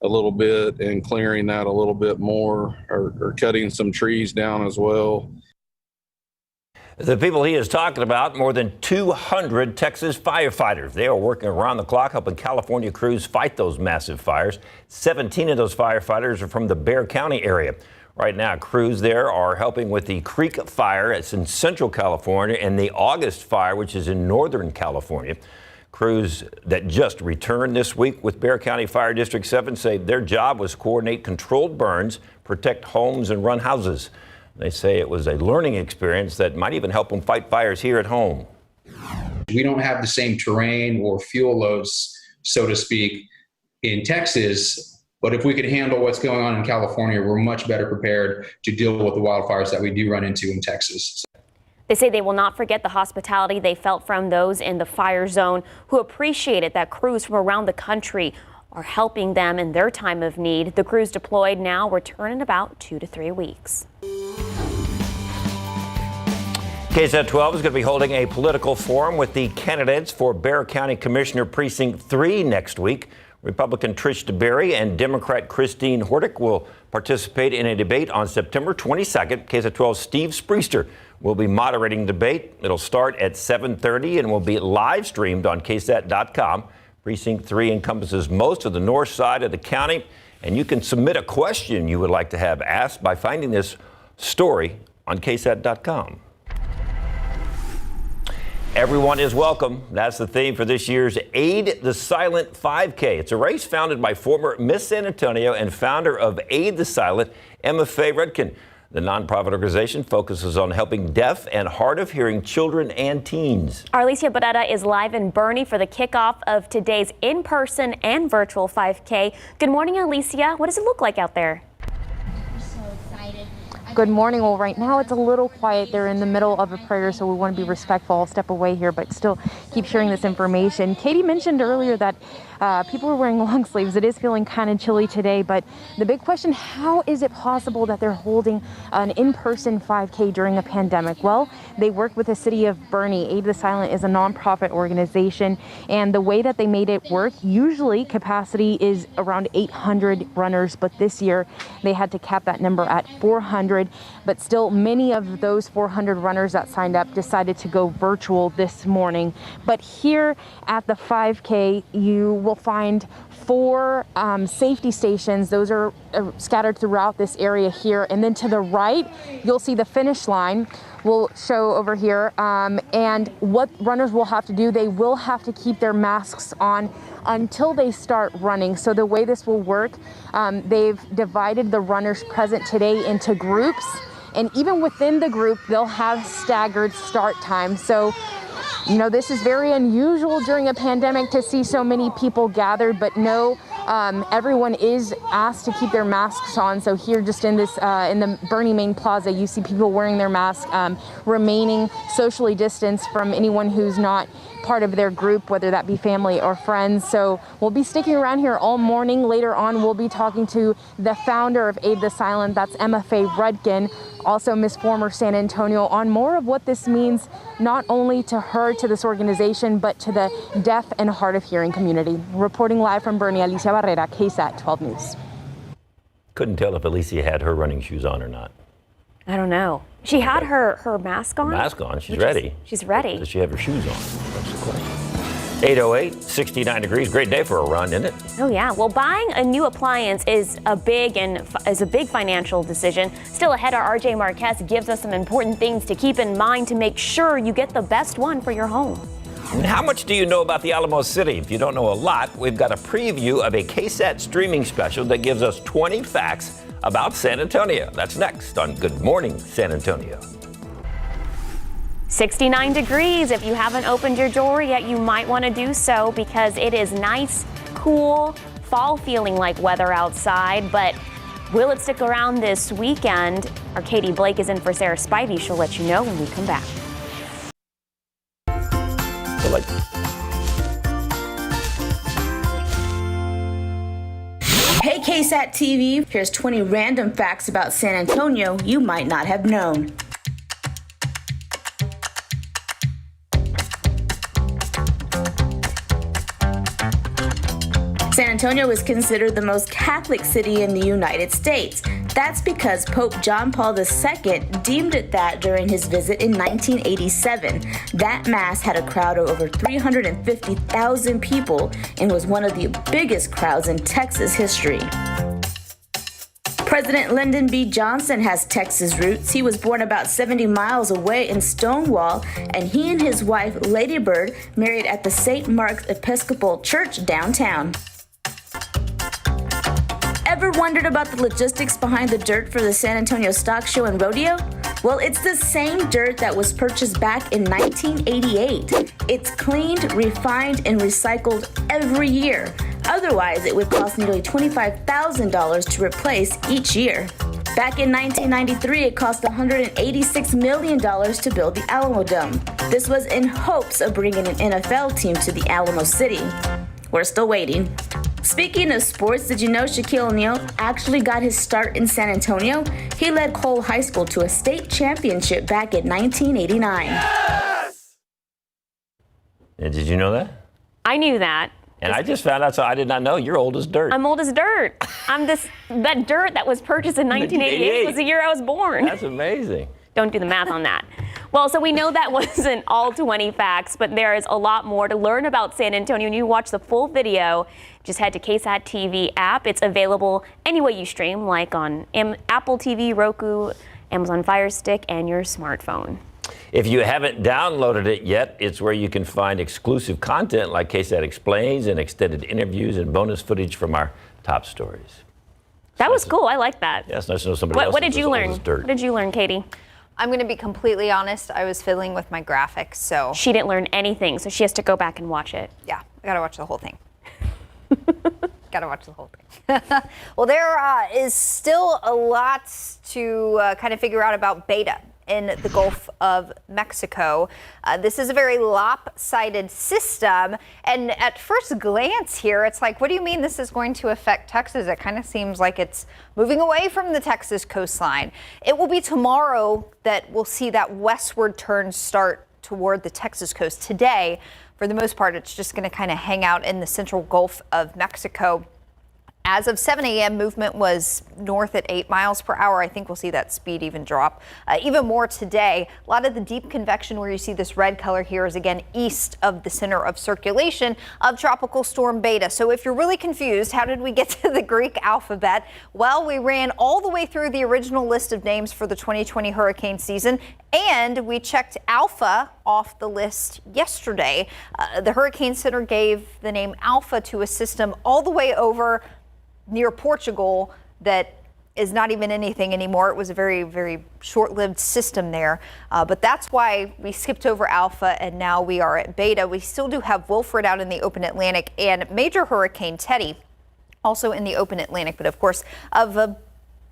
a little bit and clearing that a little bit more, or cutting some trees down as well. The people he is talking about, more than 200 Texas firefighters. They are working around the clock helping California crews fight those massive fires. 17 of those firefighters are from the Bexar County area. Right now, crews there are helping with the Creek Fire. It's in Central California, and the August Fire, which is in Northern California. Crews that just returned this week with Bexar County Fire District 7 say their job was to coordinate controlled burns, protect homes, and run houses. They say it was a learning experience that might even help them fight fires here at home. We don't have the same terrain or fuel loads, so to speak, in Texas. But if we could handle what's going on in California, we're much better prepared to deal with the wildfires that we do run into in Texas. They say they will not forget the hospitality they felt from those in the fire zone who appreciated that crews from around the country are helping them in their time of need. The crews deployed now return in about 2 to 3 weeks. KSAT 12 is going to be holding a political forum with the candidates for Bexar County Commissioner Precinct 3 next week. Republican Trish DeBerry and Democrat Christine Hordick will participate in a debate on September 22nd. KSAT 12's Steve Spriester will be moderating the debate. It'll start at 7:30 and will be live streamed on KSAT.com. Precinct 3 encompasses most of the north side of the county, and you can submit a question you would like to have asked by finding this story on KSAT.com. Everyone is welcome. That's the theme for this year's Aid the Silent 5K. It's a race founded by former Miss San Antonio and founder of Aid the Silent, Emma Faye Redkin. The nonprofit organization focuses on helping deaf and hard of hearing children and teens. Our Alicia Barrera is live in Bernie for the kickoff of today's in-person and virtual 5K. Good morning, Alicia. What does it look like out there? Good morning. Well, right now it's a little quiet. They're in the middle of a prayer, so we want to be respectful. I'll step away here, but still keep sharing this information. Katie mentioned earlier that people are wearing long sleeves. It is feeling kind of chilly today, but the big question, how is it possible that they're holding an in-person 5K during a pandemic? Well, they work with the city of Bernie. Aid the Silent is a nonprofit organization, and the way that they made it work, usually capacity is around 800 runners, but this year they had to cap that number at 400. But still, many of those 400 runners that signed up decided to go virtual this morning. But here at the 5K, you will find 4 safety stations. Those are scattered throughout this area here. And then to the right, you'll see the finish line. We'll show over here. And what runners will have to do, they will have to keep their masks on until they start running. So the way this will work, they've divided the runners present today into groups. And even within the group, they'll have staggered start times. So, you know, this is very unusual during a pandemic to see so many people gathered, but no, everyone is asked to keep their masks on. So here just in this, in the Bernie Main Plaza, you see people wearing their masks, remaining socially distanced from anyone who's not part of their group, whether that be family or friends. So we'll be sticking around here all morning. Later on, we'll be talking to the founder of Aid the Silent, that's Emma Faye Redkin, also Miss Former San Antonio, on more of what this means, not only to her, to this organization, but to the deaf and hard of hearing community. Reporting live from Bernie, Alicia Barrera, KSAT 12 News. Couldn't tell if Alicia had her running shoes on or not. I don't know. She had her mask on. Mask on. She's ready. She's ready. Does she have her shoes on? That's the question. 8:08, 69 degrees. Great day for a run, isn't it? Oh yeah. Well, buying a new appliance is a big financial decision. Still ahead, our RJ Marquez gives us some important things to keep in mind to make sure you get the best one for your home. And how much do you know about the Alamo City? If you don't know a lot, we've got a preview of a KSAT streaming special that gives us 20 facts about San Antonio. That's next on Good Morning San Antonio. 69 degrees. If you haven't opened your door yet, you might want to do so because it is nice, cool, fall feeling like weather outside. But will it stick around this weekend? Our Katie Blake is in for Sarah Spivey. She'll let you know when we come back. Hey KSAT TV, here's 20 random facts about San Antonio you might not have known. San Antonio is considered the most Catholic city in the United States. That's because Pope John Paul II deemed it that during his visit in 1987. That mass had a crowd of over 350,000 people and was one of the biggest crowds in Texas history. President Lyndon B. Johnson has Texas roots. He was born about 70 miles away in Stonewall, and he and his wife, Lady Bird, married at the St. Mark's Episcopal Church downtown. Ever wondered about the logistics behind the dirt for the San Antonio Stock Show and Rodeo? Well, it's the same dirt that was purchased back in 1988. It's cleaned, refined, and recycled every year. Otherwise, it would cost nearly $25,000 to replace each year. Back in 1993, it cost $186 million to build the Alamo Dome. This was in hopes of bringing an NFL team to the Alamo City. We're still waiting. Speaking of sports, did you know Shaquille O'Neal actually got his start in San Antonio? He led Cole High School to a state championship back in 1989. Yes! And did you know that? I knew that. And I just found out, so I did not know you're old as dirt. I'm old as dirt. That dirt that was purchased in 1988 was the year I was born. That's amazing. Don't do the math on that. Well, so we know that wasn't all 20 facts, but there is a lot more to learn about San Antonio. And you watch the full video, just head to KSAT TV app. It's available any way you stream, like on Apple TV, Roku, Amazon Fire Stick, and your smartphone. If you haven't downloaded it yet, it's where you can find exclusive content like KSAT Explains and extended interviews and bonus footage from our top stories. That was cool. I like that. Yeah, it's nice to know somebody else. What did you learn? What did you learn, Katie? I'm going to be completely honest. I was fiddling with my graphics, so. She didn't learn anything, so she has to go back and watch it. Yeah, I got to watch the whole thing. Got to watch the whole thing. Well, there is still a lot to kind of figure out about beta in the Gulf of Mexico. This is a very lopsided system. And at first glance here, it's like, what do you mean this is going to affect Texas? It kind of seems like it's moving away from the Texas coastline. It will be tomorrow that we'll see that westward turn start toward the Texas coast. Today, for the most part, it's just going to kind of hang out in the central Gulf of Mexico. As of 7 a.m., movement was north at 8 miles per hour. I think we'll see that speed even drop even more today. A lot of the deep convection where you see this red color here is again east of the center of circulation of Tropical Storm Beta. So if you're really confused, how did we get to the Greek alphabet? Well, we ran all the way through the original list of names for the 2020 hurricane season, and we checked Alpha off the list yesterday. The Hurricane Center gave the name Alpha to a system all the way over near Portugal that is not even anything anymore. It was a very, very short-lived system there. But that's why we skipped over Alpha and now we are at Beta. We still do have Wilfred out in the open Atlantic and Major Hurricane Teddy also in the open Atlantic. But of course, of a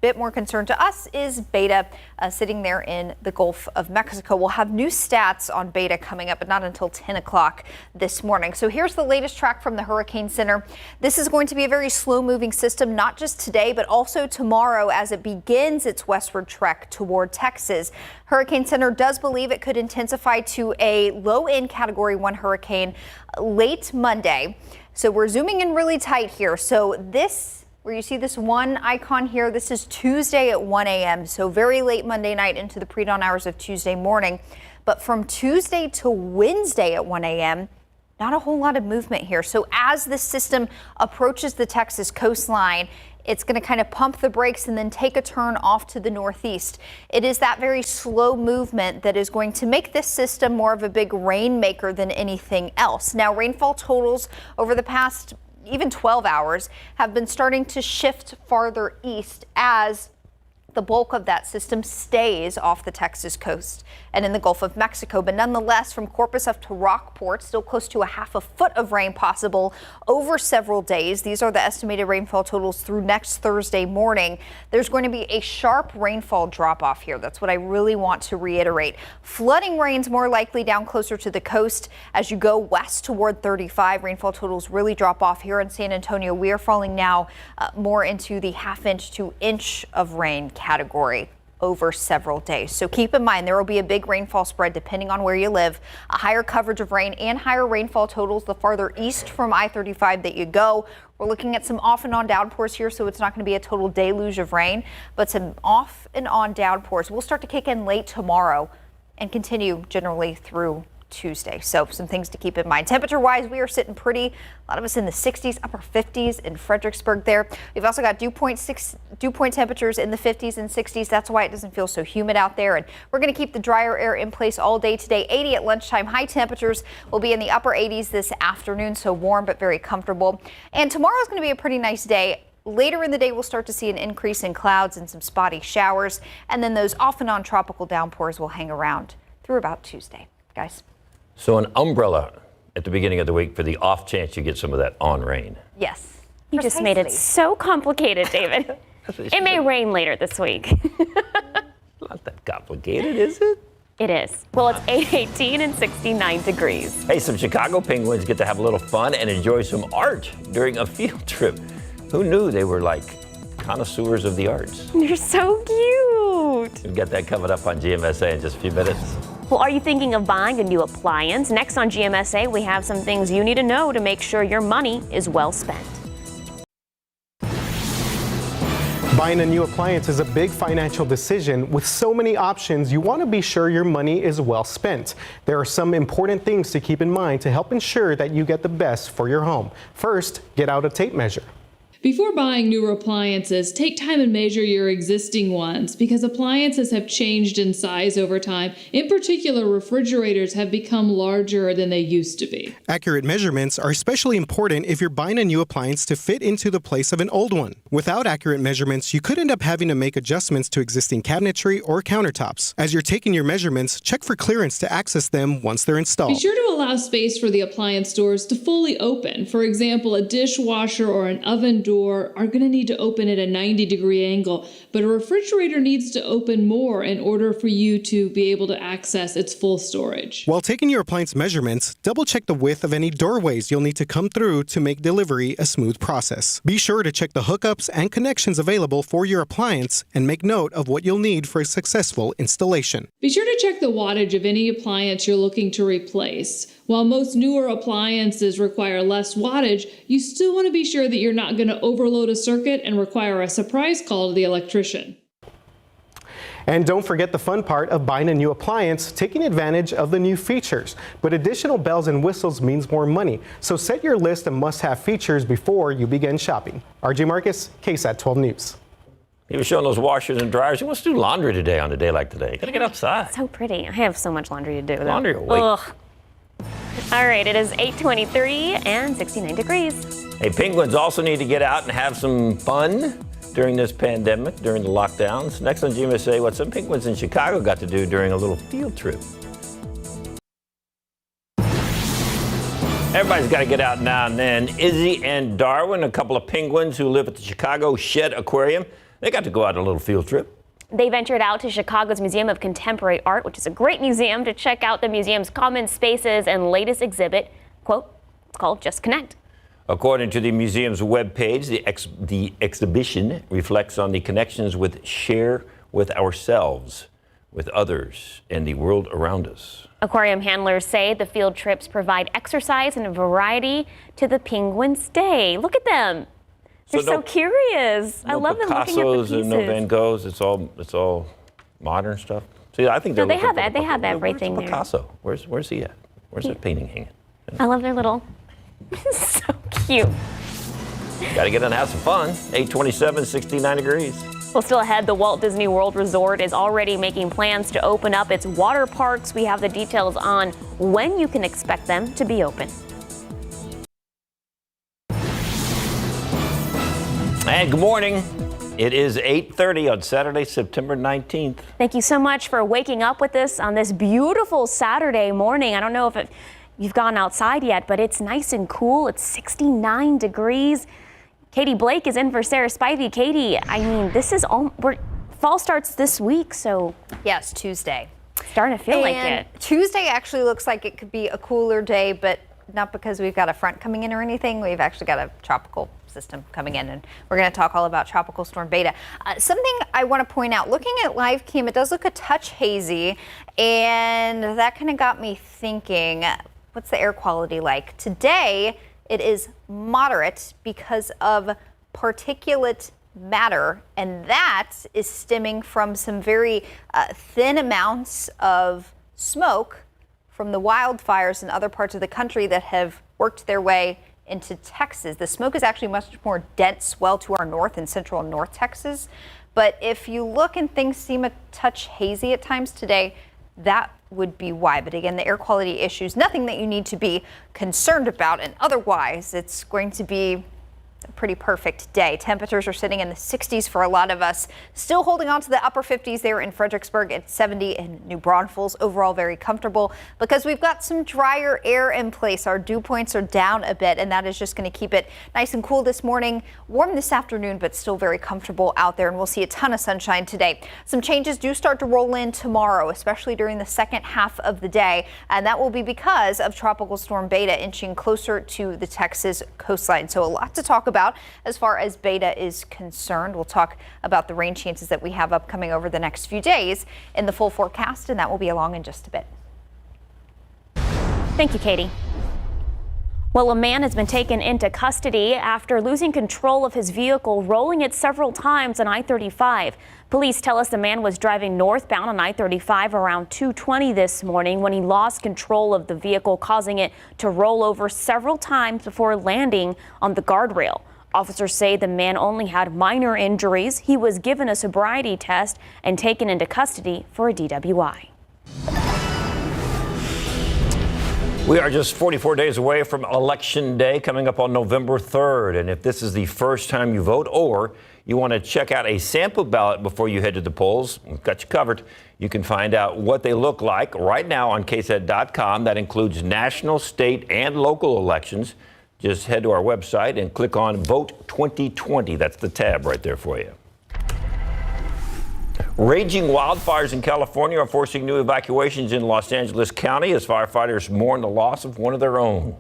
bit more concern to us is Beta sitting there in the Gulf of Mexico. We'll have new stats on Beta coming up, but not until 10 o'clock this morning. So here's the latest track from the Hurricane Center. This is going to be a very slow-moving system, not just today, but also tomorrow as it begins its westward trek toward Texas. Hurricane Center does believe it could intensify to a low-end Category 1 hurricane late Monday. So we're zooming in really tight here. So this where you see this one icon here, this is Tuesday at 1 a.m. So very late Monday night into the pre-dawn hours of Tuesday morning. But from Tuesday to Wednesday at 1 a.m., not a whole lot of movement here. So as this system approaches the Texas coastline, it's going to kind of pump the brakes and then take a turn off to the northeast. It is that very slow movement that is going to make this system more of a big rainmaker than anything else. Now, rainfall totals over the past even 12 hours have been starting to shift farther east as the bulk of that system stays off the Texas coast and in the Gulf of Mexico. But nonetheless, from Corpus up to Rockport, still close to a half a foot of rain possible over several days. These are the estimated rainfall totals through next Thursday morning. There's going to be a sharp rainfall drop off here. That's what I really want to reiterate. Flooding rains more likely down closer to the coast. As you go west toward 35, rainfall totals really drop off here in San Antonio. We are falling now more into the half-inch to inch of rain category over several days. So keep in mind there will be a big rainfall spread depending on where you live, a higher coverage of rain and higher rainfall totals the farther east from I-35 that you go. We're looking at some off and on downpours here, so it's not going to be a total deluge of rain, but some off and on downpours will start to kick in late tomorrow and continue generally through Tuesday. So some things to keep in mind. Temperature wise, we are sitting pretty, a lot of us in the 60s, upper 50s in Fredericksburg there. We've also got dew point temperatures in the 50s and 60s. That's why it doesn't feel so humid out there. And we're going to keep the drier air in place all day today. 80 at lunchtime. High temperatures will be in the upper 80s this afternoon. So warm, but very comfortable. And tomorrow is going to be a pretty nice day. later in the day, we'll start to see an increase in clouds and some spotty showers. And then those off and on tropical downpours will hang around through about Tuesday. Guys. So an umbrella at the beginning of the week for the off chance you get some of that on rain. Yes. You just made it so complicated, David. It may rain later this week. Not that complicated, is it? It is. Well, it's 8:18 and 69 degrees. Hey, some Chicago Penguins get to have a little fun and enjoy some art during a field trip. Who knew they were like connoisseurs of the arts? You're so cute. We've got that coming up on GMSA in just a few minutes. Well, are you thinking of buying a new appliance? Next on GMSA, we have some things you need to know to make sure your money is well spent. Buying a new appliance is a big financial decision. With so many options, you want to be sure your money is well spent. There are some important things to keep in mind to help ensure that you get the best for your home. First, get out a tape measure. Before buying newer appliances, take time and measure your existing ones because appliances have changed in size over time. In particular, refrigerators have become larger than they used to be. Accurate measurements are especially important if you're buying a new appliance to fit into the place of an old one. Without accurate measurements, you could end up having to make adjustments to existing cabinetry or countertops. As you're taking your measurements, check for clearance to access them once they're installed. Be sure to allow space for the appliance doors to fully open. For example, a dishwasher or an oven door are going to need to open at a 90-degree angle, but a refrigerator needs to open more in order for you to be able to access its full storage. While taking your appliance measurements, double-check the width of any doorways you'll need to come through to make delivery a smooth process. Be sure to check the hookups and connections available for your appliance and make note of what you'll need for a successful installation. Be sure to check the wattage of any appliance you're looking to replace. While most newer appliances require less wattage, you still want to be sure that you're not going to overload a circuit and require a surprise call to the electrician. And don't forget the fun part of buying a new appliance, taking advantage of the new features. But additional bells and whistles means more money. So set your list of must-have features before you begin shopping. RJ Marcus, KSAT 12 News. He was showing those washers and dryers. He wants to do laundry today on a day like today. Gotta get outside. So pretty. I have so much laundry to do, though. Laundry or wait. Ugh. All right, it is 8:23 and 69 degrees. Hey, penguins also need to get out and have some fun during this pandemic, during the lockdowns. Next on GMSA, what some penguins in Chicago got to do during a little field trip. Everybody's got to get out now and then. Izzy and Darwin, a couple of penguins who live at the Chicago Shed Aquarium, they got to go out on a little field trip. They ventured out to Chicago's Museum of Contemporary Art, which is a great museum, to check out the museum's common spaces and latest exhibit. Quote, it's called Just Connect. According to the museum's webpage, the exhibition reflects on the connections with share with ourselves, with others, and the world around us. Aquarium handlers say the field trips provide exercise and variety to the penguins' day. Look at them. They're so curious. I love them looking at the pieces. And no Van Goghs. It's all modern stuff. See, I think they have that. They have everything there. Picasso. Where's he at? Where's that painting hanging? I love their little. So cute. Got to get in and have some fun. 8:27, 69 degrees. Well, still ahead, the Walt Disney World Resort is already making plans to open up its water parks. We have the details on when you can expect them to be open. And good morning. It is 8:30 on Saturday, September 19th. Thank you so much for waking up with us on this beautiful Saturday morning. I don't know if you've gone outside yet, but it's nice and cool. It's 69 degrees. Katie Blake is in for Sarah Spivey. Katie, I mean, this is fall starts this week, so. Yes, Tuesday. Starting to feel like it. Tuesday actually looks like it could be a cooler day, but not because we've got a front coming in or anything. We've actually got a tropical system coming in, and we're going to talk all about Tropical Storm Beta. Something I want to point out, looking at live cam, it does look a touch hazy, and that kind of got me thinking, what's the air quality like? Today, it is moderate because of particulate matter, and that is stemming from some very thin amounts of smoke from the wildfires in other parts of the country that have worked their way into Texas. The smoke is actually much more dense well to our north in central and north Texas. But if you look and things seem a touch hazy at times today, that would be why. But again, the air quality issues, nothing that you need to be concerned about. And otherwise, it's going to be Pretty perfect day. Temperatures are sitting in the 60s for a lot of us. Still holding on to the upper 50s there in Fredericksburg. It's 70 in New Braunfels. Overall very comfortable because we've got some drier air in place. Our dew points are down a bit, and that is just going to keep it nice and cool this morning. Warm this afternoon, but still very comfortable out there, and we'll see a ton of sunshine today. Some changes do start to roll in tomorrow, especially during the second half of the day, and that will be because of Tropical Storm Beta inching closer to the Texas coastline. So a lot to talk about as far as Beta is concerned. We'll talk about the rain chances that we have upcoming over the next few days in the full forecast, and that will be along in just a bit. Thank you, Katie. Well, a man has been taken into custody after losing control of his vehicle, rolling it several times on I-35. Police tell us the man was driving northbound on I-35 around 2:20 this morning when he lost control of the vehicle, causing it to roll over several times before landing on the guardrail. Officers say the man only had minor injuries. He was given a sobriety test and taken into custody for a DWI. We are just 44 days away from Election Day coming up on November 3rd. And if this is the first time you vote or you want to check out a sample ballot before you head to the polls, we've got you covered. You can find out what they look like right now on KSAT.com. That includes national, state, and local elections. Just head to our website and click on Vote 2020. That's the tab right there for you. Raging wildfires in California are forcing new evacuations in Los Angeles County as firefighters mourn the loss of one of their own.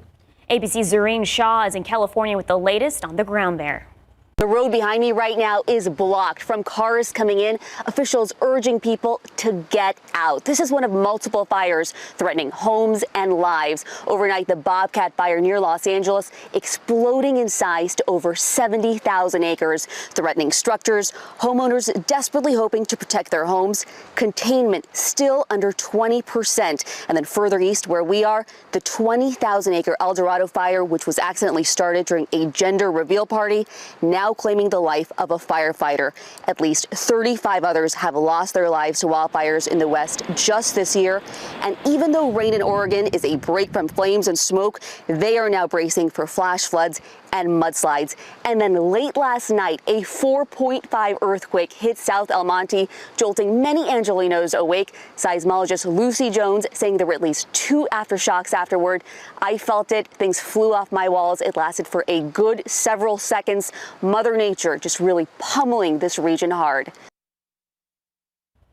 ABC's Zareen Shaw is in California with the latest on the ground there. The road behind me right now is blocked from cars coming in, officials urging people to get out. This is one of multiple fires threatening homes and lives. Overnight, the Bobcat fire near Los Angeles exploding in size to over 70,000 acres, threatening structures, homeowners desperately hoping to protect their homes. Containment still under 20%. And then further east where we are, the 20,000-acre El Dorado fire, which was accidentally started during a gender reveal party, now claiming the life of a firefighter. At least 35 others have lost their lives to wildfires in the West just this year. And even though rain in Oregon is a break from flames and smoke, they are now bracing for flash floods and mudslides. And then late last night, a 4.5 earthquake hit South El Monte, jolting many Angelinos awake. Seismologist Lucy Jones saying there were at least 2 aftershocks afterward. I felt it. Things flew off my walls. It lasted for a good several seconds. Mother Nature just really pummeling this region hard.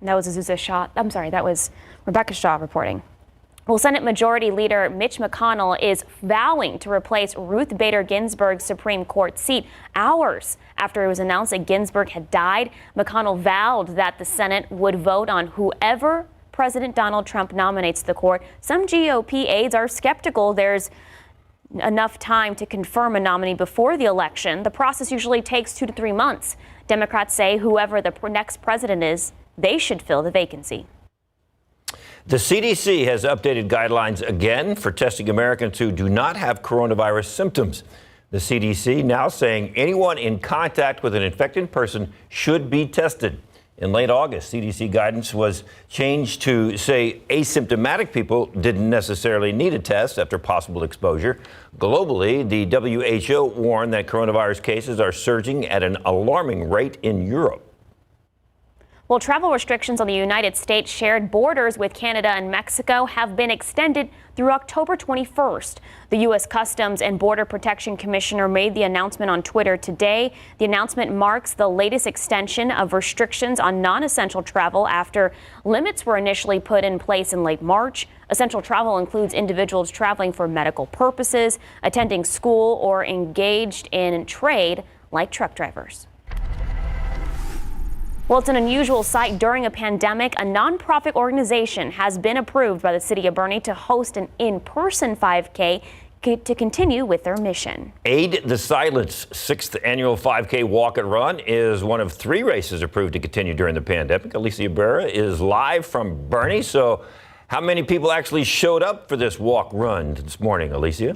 That was that was Rebecca Shaw reporting. Well, Senate Majority Leader Mitch McConnell is vowing to replace Ruth Bader Ginsburg's Supreme Court seat hours after it was announced that Ginsburg had died. McConnell vowed that the Senate would vote on whoever President Donald Trump nominates to the court. Some GOP aides are skeptical there's enough time to confirm a nominee before the election. The process usually takes 2 to 3 months. Democrats say whoever the next president is, they should fill the vacancy. The CDC has updated guidelines again for testing Americans who do not have coronavirus symptoms. The CDC now saying anyone in contact with an infected person should be tested. In late August, CDC guidance was changed to say asymptomatic people didn't necessarily need a test after possible exposure. Globally, the WHO warned that coronavirus cases are surging at an alarming rate in Europe. Well, travel restrictions on the United States shared borders with Canada and Mexico have been extended through October 21st. The U.S. Customs and Border Protection Commissioner made the announcement on Twitter today. The announcement marks the latest extension of restrictions on non-essential travel after limits were initially put in place in late March. Essential travel includes individuals traveling for medical purposes, attending school, or engaged in trade like truck drivers. Well, it's an unusual sight during a pandemic. A nonprofit organization has been approved by the city of Boerne to host an in-person 5K to continue with their mission. Aid the Silence 6th annual 5K walk and run is one of 3 races approved to continue during the pandemic. Alicia Barra is live from Boerne. So how many people actually showed up for this walk run this morning, Alicia?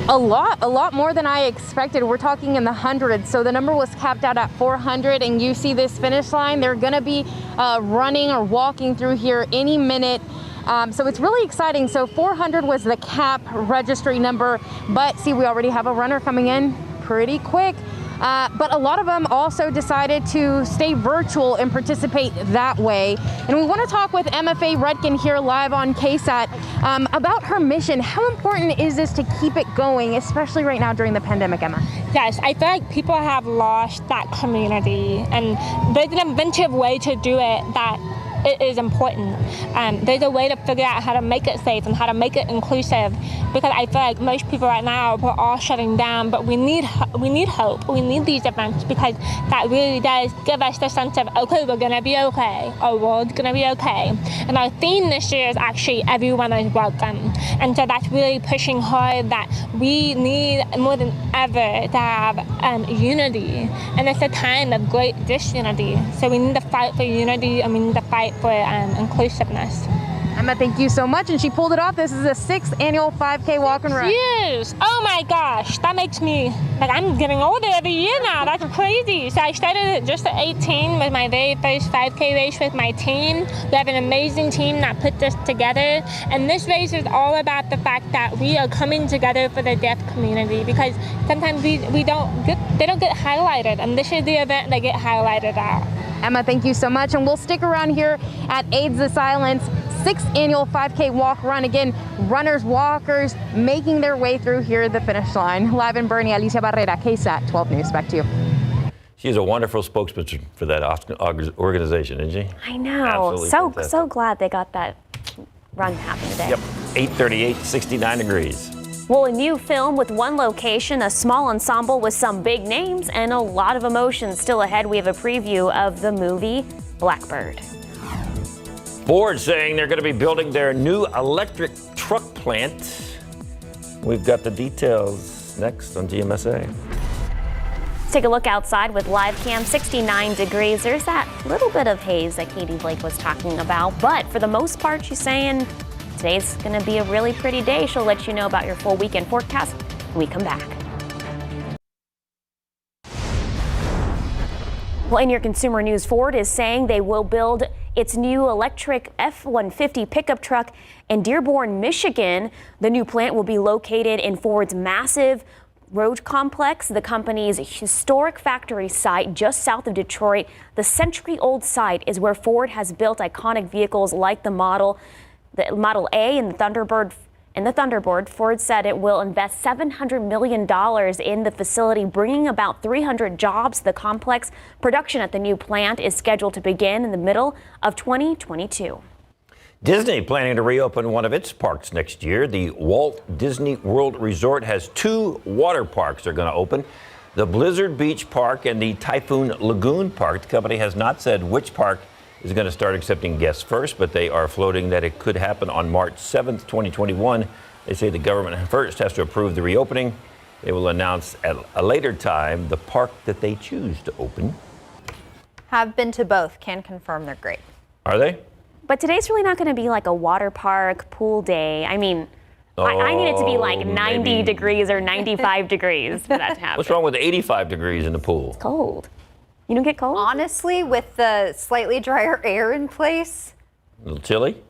A lot more than I expected. We're talking in the hundreds. So the number was capped out at 400, and you see this finish line. They're going to be running or walking through here any minute. So it's really exciting. So 400 was the cap registry number, but see, we already have a runner coming in pretty quick. But a lot of them also decided to stay virtual and participate that way. And we want to talk with MFA Redkin here live on KSAT about her mission. How important is this to keep it going, especially right now during the pandemic, Emma? Yes, I feel like people have lost that community, and there's an inventive way to do it that it is important. There's a way to figure out how to make it safe and how to make it inclusive, because I feel like most people right now, we're all shutting down, but we need hope. We need these events, because that really does give us the sense of, okay, we're gonna be okay. Our world's gonna be okay. And our theme this year is actually everyone is welcome. And so that's really pushing hard that we need more than ever to have unity. And it's a time of great disunity. So we need to fight for unity, and we need to fight for inclusiveness. Emma, thank you so much. And she pulled it off. This is the 6th annual 5K walk and run. Yes. Oh my gosh, that makes me, like, I'm getting older every year now. That's crazy. So I started at just at 18 with my very first 5K race with my team. We have an amazing team that put this together. And this race is all about the fact that we are coming together for the deaf community, because sometimes they don't get highlighted. And this is the event they get highlighted at. Emma, thank you so much. And we'll stick around here at AIDS the Silence 6th annual 5K walk run. Again, runners, walkers making their way through here at the finish line. Live in Bernie, Alicia Barrera, KSAT 12 News. Back to you. She's a wonderful spokesperson for that organization, isn't she? I know. Absolutely So glad they got that run happen today. Yep. 8:38, 69 degrees. Well, a new film with one location, a small ensemble with some big names, and a lot of emotions still ahead. We have a preview of the movie Blackbird. Ford saying they're going to be building their new electric truck plant. We've got the details next on GMSA. Let's take a look outside with live cam. 69 degrees. There's that little bit of haze that Katie Blake was talking about, but for the most part, she's saying today's going to be a really pretty day. She'll let you know about your full weekend forecast when we come back. Well, in your consumer news, Ford is saying they will build its new electric F-150 pickup truck in Dearborn, Michigan. The new plant will be located in Ford's massive road complex, the company's historic factory site just south of Detroit. The century-old site is where Ford has built iconic vehicles like the Model A and the Thunderbird. Ford said it will invest $700 million in the facility, bringing about 300 jobs to the complex. Production at the new plant is scheduled to begin in the middle of 2022. Disney planning to reopen one of its parks next year. The Walt Disney World Resort has 2 water parks they're going to open, the Blizzard Beach Park and the Typhoon Lagoon Park. The company has not said which park is going to start accepting guests first, but they are floating that it could happen on March 7th, 2021. They say the government first has to approve the reopening. They will announce at a later time the park that they choose to open. Have been to both, can confirm they're great. Are they? But today's really not going to be like a water park pool day. I mean, I need it to be like 90 degrees or 95 degrees for that to happen. What's wrong with 85 degrees in the pool? It's cold. You don't get cold? Honestly, with the slightly drier air in place, A little chilly?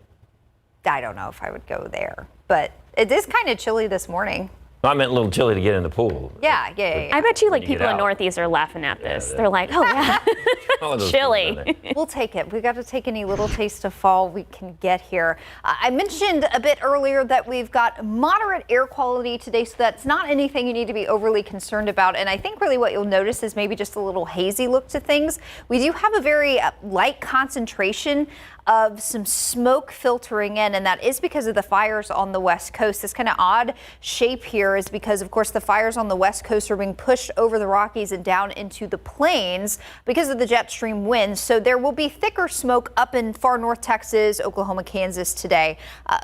I don't know if I would go there. But it is kind of chilly this morning. I meant a little chilly to get in the pool. Yeah. I bet you, like, you get people in out. Northeast are laughing at this. They're like, oh, yeah, chilly. We'll take it. We got to take any little taste of fall we can get here. I mentioned a bit earlier that we've got moderate air quality today, so that's not anything you need to be overly concerned about. And I think really what you'll notice is maybe just a little hazy look to things. We do have a very light concentration of some smoke filtering in, and that is because of the fires on the West Coast. This kind of odd shape here is because, of course, the fires on the West Coast are being pushed over the Rockies and down into the plains because of the jet stream winds. So there will be thicker smoke up in far north Texas, Oklahoma, Kansas today.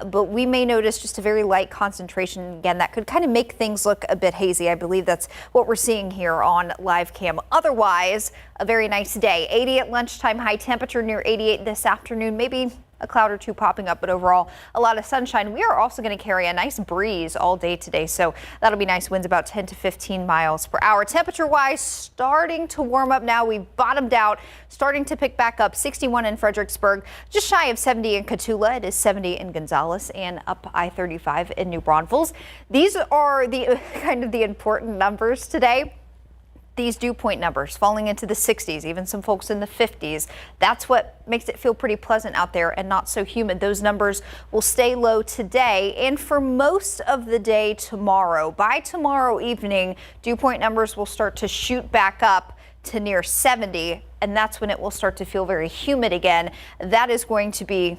But we may notice just a very light concentration again that could kind of make things look a bit hazy. I believe that's what we're seeing here on live cam. Otherwise, a very nice day. 80 at lunchtime, high temperature near 88 this afternoon. Maybe a cloud or two popping up, but overall a lot of sunshine. We are also going to carry a nice breeze all day today, so that'll be nice. Winds about 10 to 15 miles per hour. Temperature wise, starting to warm up now. We've bottomed out, starting to pick back up. 61 in Fredericksburg, just shy of 70 in Cotulla. It is 70 in Gonzales, and up I-35 in New Braunfels. These are the kind of the important numbers today. These dew point numbers falling into the 60s, even some folks in the 50s. That's what makes it feel pretty pleasant out there and not so humid. Those numbers will stay low today and for most of the day tomorrow. By tomorrow evening, dew point numbers will start to shoot back up to near 70, and that's when it will start to feel very humid again. That is going to be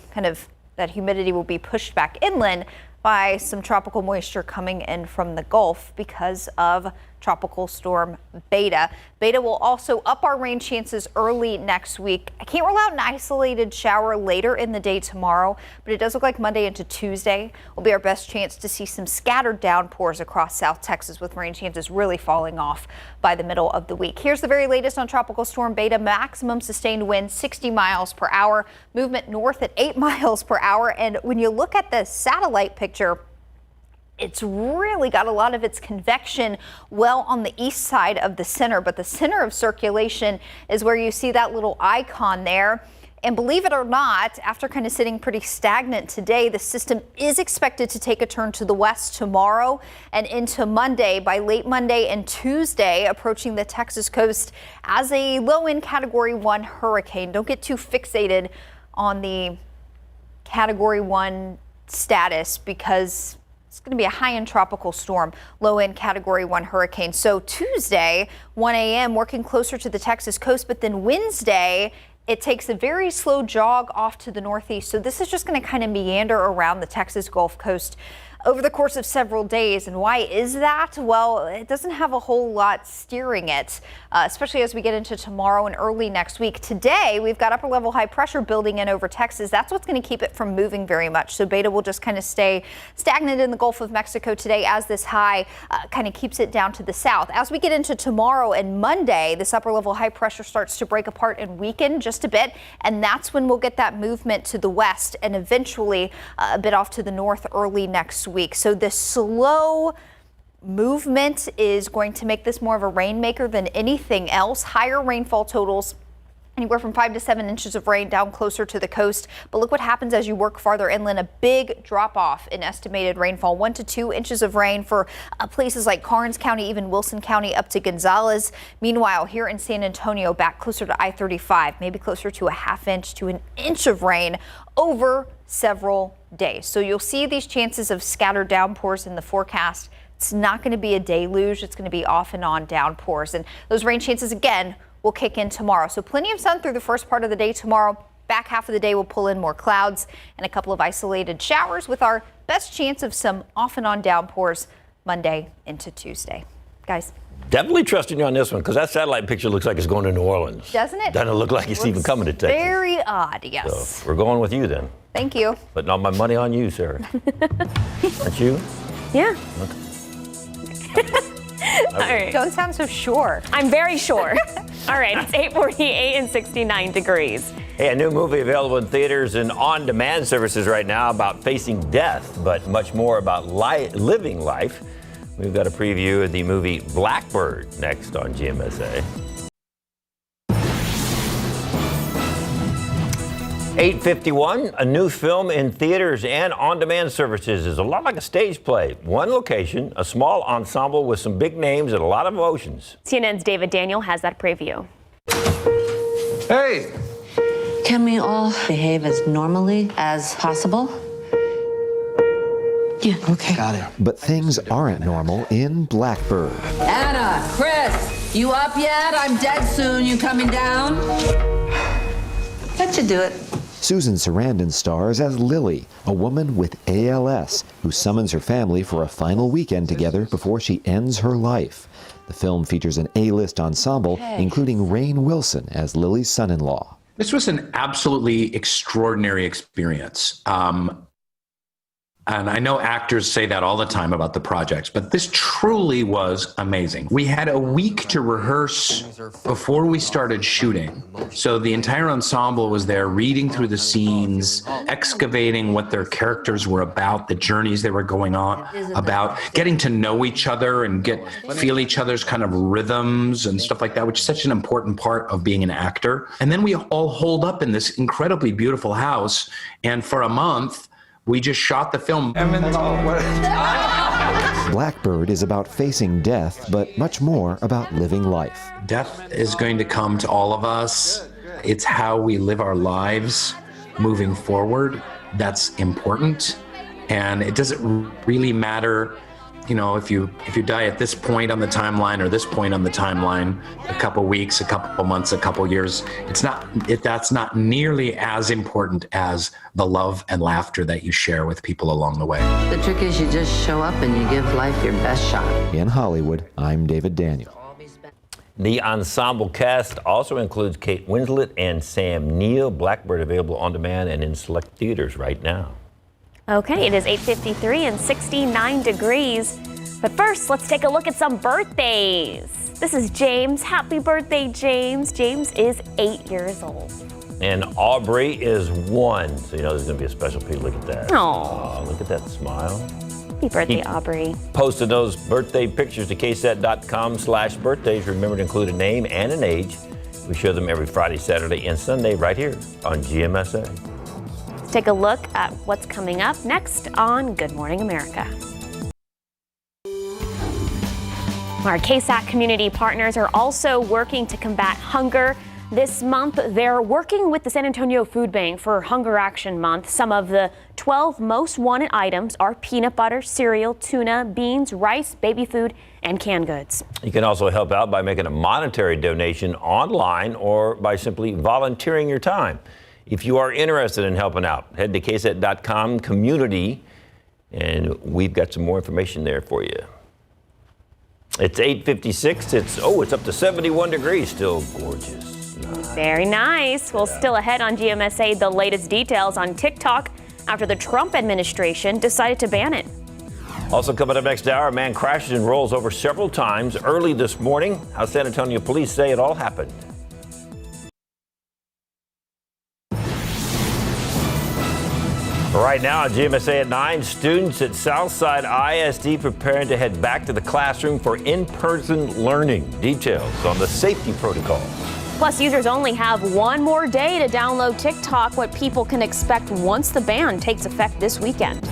that humidity will be pushed back inland by some tropical moisture coming in from the Gulf because of Tropical Storm Beta. Beta will also up our rain chances early next week. I can't rule out an isolated shower later in the day tomorrow, but it does look like Monday into Tuesday will be our best chance to see some scattered downpours across South Texas, with rain chances really falling off by the middle of the week. Here's the very latest on Tropical Storm Beta. Maximum sustained wind 60 miles per hour, movement north at 8 miles per hour. And when you look at the satellite picture, it's really got a lot of its convection well on the east side of the center, but the center of circulation is where you see that little icon there. And believe it or not, after kind of sitting pretty stagnant today, the system is expected to take a turn to the west tomorrow and into Monday. By late Monday and Tuesday, approaching the Texas coast as a low-end Category 1 hurricane. Don't get too fixated on the Category 1 status, because it's going to be a high-end tropical storm, low-end Category 1 hurricane. So Tuesday, 1 a.m., working closer to the Texas coast, but then Wednesday, it takes a very slow jog off to the northeast. So this is just going to kind of meander around the Texas Gulf Coast over the course of several days. And why is that? Well, it doesn't have a whole lot steering it, especially as we get into tomorrow and early next week. Today, we've got upper level high pressure building in over Texas. That's what's going to keep it from moving very much. So Beta will just kind of stay stagnant in the Gulf of Mexico today as this high kind of keeps it down to the south. As we get into tomorrow and Monday, this upper level high pressure starts to break apart and weaken just a bit. And that's when we'll get that movement to the west and eventually a bit off to the north early next week. So this slow movement is going to make this more of a rainmaker than anything else. Higher rainfall totals, anywhere from 5 to 7 inches of rain down closer to the coast. But look what happens as you work farther inland. A big drop off in estimated rainfall, 1 to 2 inches of rain for places like Karnes County, even Wilson County up to Gonzales. Meanwhile, here in San Antonio, back closer to I-35, maybe closer to a half inch to an inch of rain over several days. So you'll see these chances of scattered downpours in the forecast. It's not going to be a deluge. It's going to be off and on downpours. And those rain chances, again, will kick in tomorrow. So plenty of sun through the first part of the day tomorrow. Back half of the day will pull in more clouds and a couple of isolated showers, with our best chance of some off and on downpours Monday into Tuesday. Guys. Definitely trusting you on this one, because that satellite picture looks like it's going to New Orleans. Doesn't it? Doesn't look like it's even coming to Texas. Very odd, yes. So we're going with you then. Thank you. But not my money on you, Sarah. Aren't you? Yeah. All right. Don't sound so sure. I'm very sure. All right, it's 8:48 and 69 degrees. Hey, a new movie available in theaters and on-demand services right now about facing death, but much more about living life. We've got a preview of the movie Blackbird next on GMSA. 8:51, a new film in theaters and on-demand services is a lot like a stage play. One location, a small ensemble with some big names and a lot of emotions. CNN's David Daniel has that preview. Hey! Can we all behave as normally as possible? Yeah, okay. Got it. But things aren't normal in Blackbird. Anna, Chris, you up yet? I'm dead soon. You coming down? Let you do it. Susan Sarandon stars as Lily, a woman with ALS who summons her family for a final weekend together before she ends her life. The film features an A-list ensemble, including Rainn Wilson as Lily's son-in-law. This was an absolutely extraordinary experience. And I know actors say that all the time about the projects, but this truly was amazing. We had a week to rehearse before we started shooting. So the entire ensemble was there reading through the scenes, excavating what their characters were about, the journeys they were going on about, getting to know each other and feel each other's kind of rhythms and stuff like that, which is such an important part of being an actor. And then we all holed up in this incredibly beautiful house. And for a month, we just shot the film. Blackbird is about facing death, but much more about living life. Death is going to come to all of us. It's how we live our lives moving forward that's important. And it doesn't really matter, you know, if you die at this point on the timeline or this point on the timeline, a couple weeks, a couple months, a couple years, that's not nearly as important as the love and laughter that you share with people along the way. The trick is you just show up and you give life your best shot. In Hollywood, I'm David Daniel. The ensemble cast also includes Kate Winslet and Sam Neill. Blackbird available on demand and in select theaters right now. Okay, it is 8:53 and 69 degrees. But first, let's take a look at some birthdays. This is James. Happy birthday, James. James is 8 years old. And Aubrey is 1. So you know there's going to be a special piece. Look at that. Aww. Look at that smile. Happy birthday, Aubrey. Posted those birthday pictures to KSAT.com/birthdays. Remember to include a name and an age. We show them every Friday, Saturday, and Sunday right here on GMSA. Let's take a look at what's coming up next on Good Morning America. Our KSAT community partners are also working to combat hunger. This month, they're working with the San Antonio Food Bank for Hunger Action Month. Some of the 12 most wanted items are peanut butter, cereal, tuna, beans, rice, baby food, and canned goods. You can also help out by making a monetary donation online or by simply volunteering your time. If you are interested in helping out, head to KSAT.com community, and we've got some more information there for you. It's 8:56. It's up to 71 degrees. Still gorgeous. Very nice. Well, still ahead on GMSA, the latest details on TikTok after the Trump administration decided to ban it. Also coming up next hour, a man crashes and rolls over several times early this morning. How San Antonio police say it all happened. Right now, GMSA at 9, students at Southside ISD preparing to head back to the classroom for in-person learning. Details on the safety protocol. Plus, users only have one more day to download TikTok, what people can expect once the ban takes effect this weekend.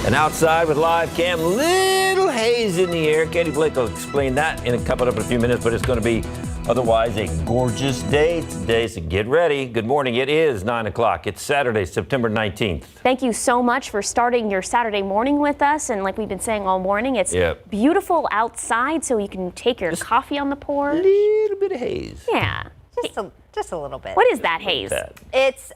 And outside with live cam, little haze in the air. Katie Blake will explain that in a few minutes, but it's going to be otherwise a gorgeous day today, so get ready. Good morning. It is 9 o'clock. It's Saturday, September 19th. Thank you so much for starting your Saturday morning with us. And like we've been saying all morning, it's beautiful outside, so you can take your coffee on the porch. A little bit of haze. Yeah. Just a little bit. What is that haze? It's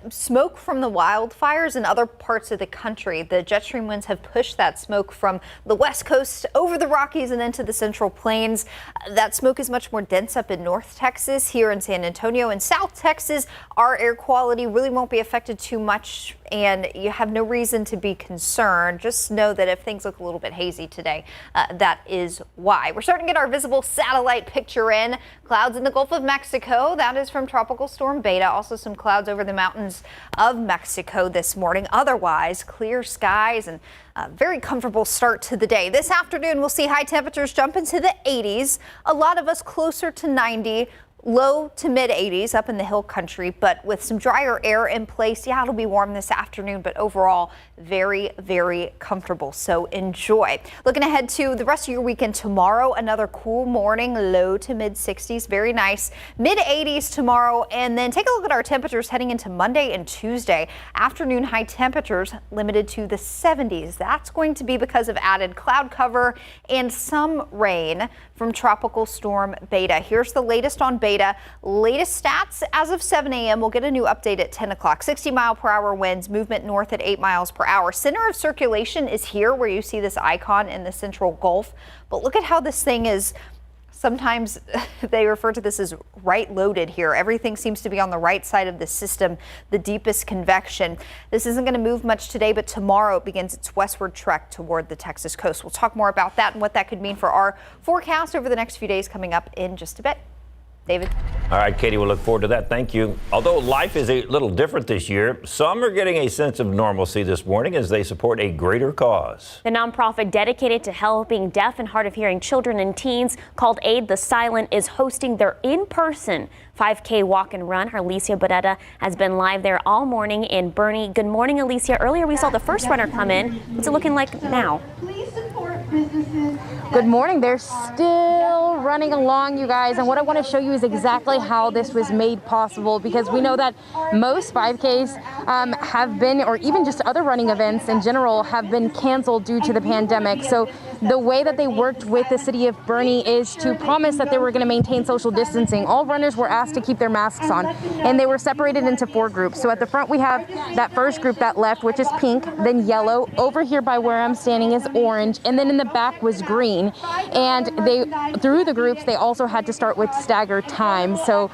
smoke from the wildfires in other parts of the country. The jet stream winds have pushed that smoke from the west coast over the Rockies and into the central plains. That smoke is much more dense up in North Texas, here in San Antonio. In South Texas, our air quality really won't be affected too much, and you have no reason to be concerned. Just know that if things look a little bit hazy today, that is why. We're starting to get our visible satellite picture in. Clouds in the Gulf of Mexico. That is from Tropical Storm Beta. Also some clouds over the mountains of Mexico this morning. Otherwise, clear skies and a very comfortable start to the day. This afternoon, we'll see high temperatures jump into the 80s. A lot of us closer to 90. Low to mid 80s up in the hill country, but with some drier air in place. Yeah, it'll be warm this afternoon, but overall very, very comfortable. So enjoy. Looking ahead to the rest of your weekend tomorrow, another cool morning, low to mid 60s. Very nice. Mid 80s tomorrow. And then take a look at our temperatures heading into Monday and Tuesday. Afternoon high temperatures limited to the 70s. That's going to be because of added cloud cover and some rain from Tropical Storm Beta. Here's the latest on Beta. Latest stats as of 7 a.m. We'll get a new update at 10 o'clock. 60-mile-per-hour winds, movement north at 8 miles per hour. Center of circulation is here where you see this icon in the central Gulf. But look at how this thing is Sometimes they refer to this as right loaded here. Everything seems to be on the right side of the system, the deepest convection. This isn't going to move much today, but tomorrow it begins its westward trek toward the Texas coast. We'll talk more about that and what that could mean for our forecast over the next few days coming up in just a bit. David. All right, Katie, we'll look forward to that. Thank you. Although life is a little different this year, some are getting a sense of normalcy this morning as they support a greater cause. The nonprofit dedicated to helping deaf and hard of hearing children and teens called Aid the Silent is hosting their in-person 5K walk and run. Alicia Barrera has been live there all morning in Bernie. Good morning, Alicia. Earlier we saw the first runner come in. What's it looking like now? Please support businesses. Good morning. They're still running along, you guys. And what I want to show you is exactly how this was made possible, because we know that most 5Ks have been, or even just other running events in general, have been canceled due to the pandemic. So the way that they worked with the city of Bernie is to promise that they were going to maintain social distancing. All runners were asked to keep their masks on, and they were separated into 4 groups. So at the front we have that first group that left, which is pink, then yellow. Over here by where I'm standing is orange, and then in the back was green. And they, through the groups, they also had to start with staggered time. So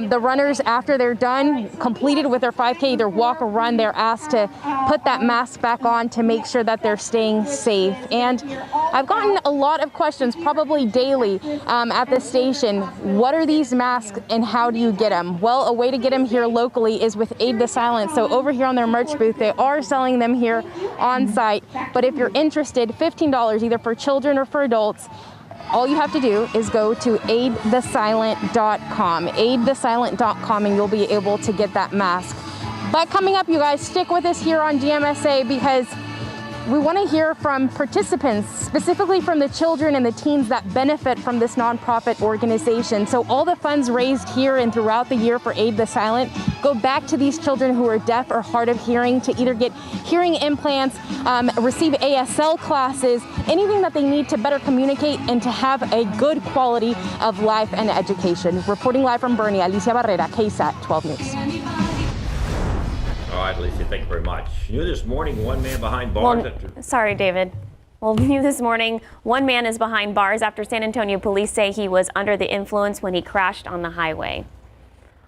the runners, after they're done, completed with their 5K, either walk or run, they're asked to put that mask back on to make sure that they're staying safe. And I've gotten a lot of questions, probably daily, at the station. What are these masks and how do you get them? Well, a way to get them here locally is with Aid the Silent. So over here on their merch booth, they are selling them here on site. But if you're interested, $15 either for children or for adults. All you have to do is go to aidthesilent.com, aidthesilent.com, and you'll be able to get that mask. But coming up, you guys, stick with us here on GMSA because we want to hear from participants, specifically from the children and the teens that benefit from this nonprofit organization. So all the funds raised here and throughout the year for Aid the Silent go back to these children who are deaf or hard of hearing to either get hearing implants, receive ASL classes, anything that they need to better communicate and to have a good quality of life and education. Reporting live from Bernie, Alicia Barrera, KSAT 12 News. All right, Alicia, thank you very much. New this morning, one man behind bars. Sorry, David. Well, new this morning, one man is behind bars after San Antonio police say he was under the influence when he crashed on the highway.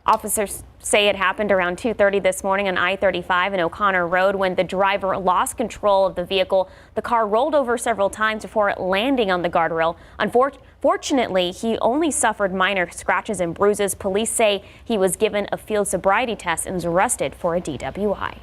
Officers say it happened around 2:30 this morning on I-35 and O'Connor Road when the driver lost control of the vehicle. The car rolled over several times before landing on the guardrail. Unfortunately, he only suffered minor scratches and bruises. Police say he was given a field sobriety test and was arrested for a DWI.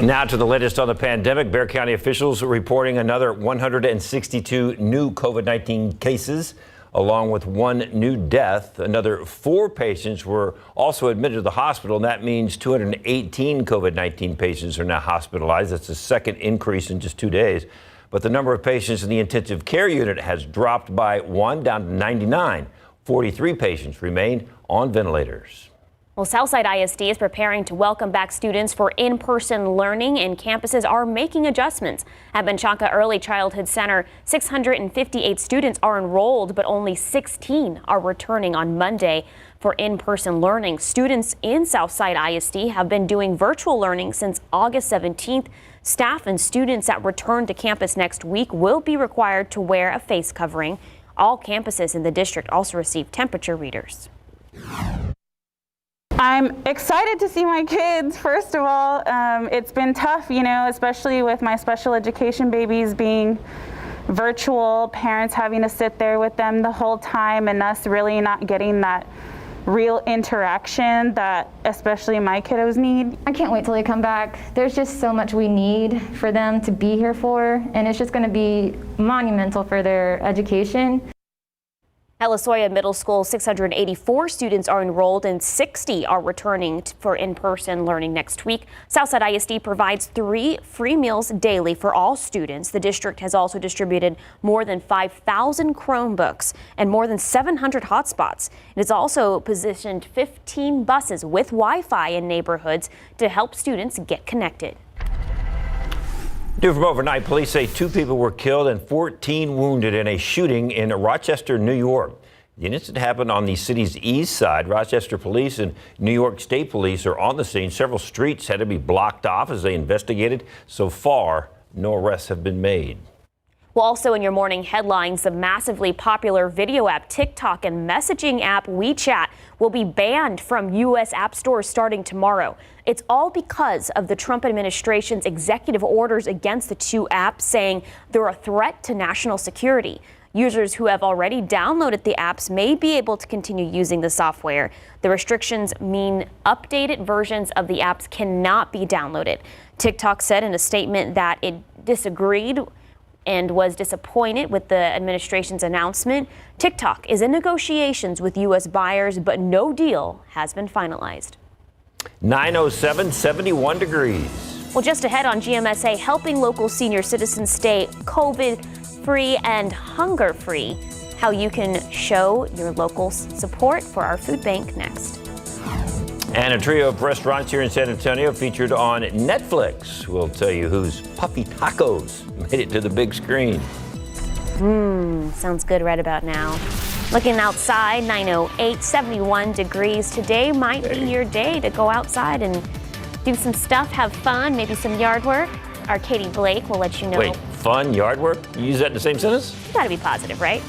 Now to the latest on the pandemic. Bexar County officials are reporting another 162 new COVID-19 cases, along with 1 new death. Another 4 patients were also admitted to the hospital, and that means 218 COVID-19 patients are now hospitalized. That's the second increase in just 2 days. But the number of patients in the intensive care unit has dropped by 1, down to 99. 43 patients remain on ventilators. Well, Southside ISD is preparing to welcome back students for in-person learning, and campuses are making adjustments. At Menchaca Early Childhood Center, 658 students are enrolled, but only 16 are returning on Monday for in-person learning. Students in Southside ISD have been doing virtual learning since August 17th. Staff and students that return to campus next week will be required to wear a face covering. All campuses in the district also receive temperature readers. I'm excited to see my kids, first of all. It's been tough, you know, especially with my special education babies being virtual, parents having to sit there with them the whole time, and us really not getting that real interaction that especially my kiddos need. I can't wait till they come back. There's just so much we need for them to be here for, and it's just going to be monumental for their education. At La Soya Middle School, 684 students are enrolled and 60 are returning for in-person learning next week. Southside ISD provides 3 free meals daily for all students. The district has also distributed more than 5,000 Chromebooks and more than 700 hotspots. It has also positioned 15 buses with Wi-Fi in neighborhoods to help students get connected. New from overnight, police say 2 people were killed and 14 wounded in a shooting in Rochester, New York. The incident happened on the city's east side. Rochester police and New York State police are on the scene. Several streets had to be blocked off as they investigated. So far, no arrests have been made. Well, also in your morning headlines, the massively popular video app TikTok and messaging app WeChat will be banned from U.S. app stores starting tomorrow. It's all because of the Trump administration's executive orders against the two apps, saying they're a threat to national security. Users who have already downloaded the apps may be able to continue using the software. The restrictions mean updated versions of the apps cannot be downloaded. TikTok said in a statement that it disagreed and was disappointed with the administration's announcement. TikTok is in negotiations with U.S. buyers, but no deal has been finalized. 907, 71 degrees. Well, just ahead on GMSA, helping local senior citizens stay COVID-free and hunger-free. How you can show your local support for our food bank next. And a trio of restaurants here in San Antonio featured on Netflix. We'll tell you whose puffy tacos made it to the big screen. Sounds good right about now. Looking outside, 908, 71 degrees. Today might be your day to go outside and do some stuff, have fun, maybe some yard work. Our Katie Blake will let you know. Wait, fun yard work? You use that in the same sentence? You gotta be positive, right?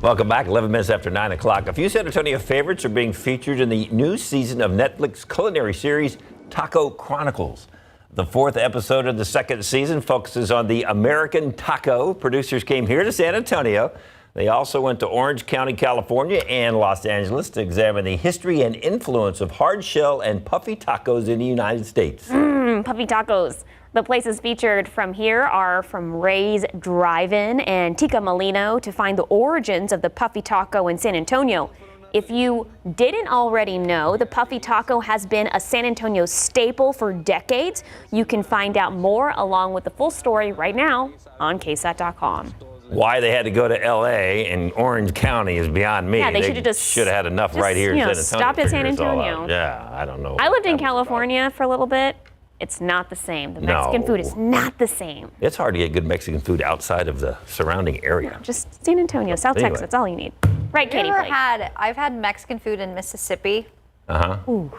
Welcome back, 11 minutes after 9 o'clock. A few San Antonio favorites are being featured in the new season of Netflix culinary series Taco Chronicles. The fourth episode of the second season focuses on the American taco. Producers came here to San Antonio. They also went to Orange County, California and Los Angeles to examine the history and influence of hard shell and puffy tacos in the United States. Puffy tacos. The places featured from here are from Ray's Drive-In and Tica Molino to find the origins of the puffy taco in San Antonio. If you didn't already know, the puffy taco has been a San Antonio staple for decades. You can find out more along with the full story right now on KSAT.com. Why they had to go to L.A. and Orange County is beyond me. Yeah, they should have had enough right here in San Antonio. Stopped at San Antonio. Yeah, I don't know. I lived in California for a little bit. It's not the same. The Mexican food is not the same. It's hard to get good Mexican food outside of the surrounding area. Just San Antonio, South Texas, that's all you need. Right, Katie Blake? I've had Mexican food in Mississippi. Ooh.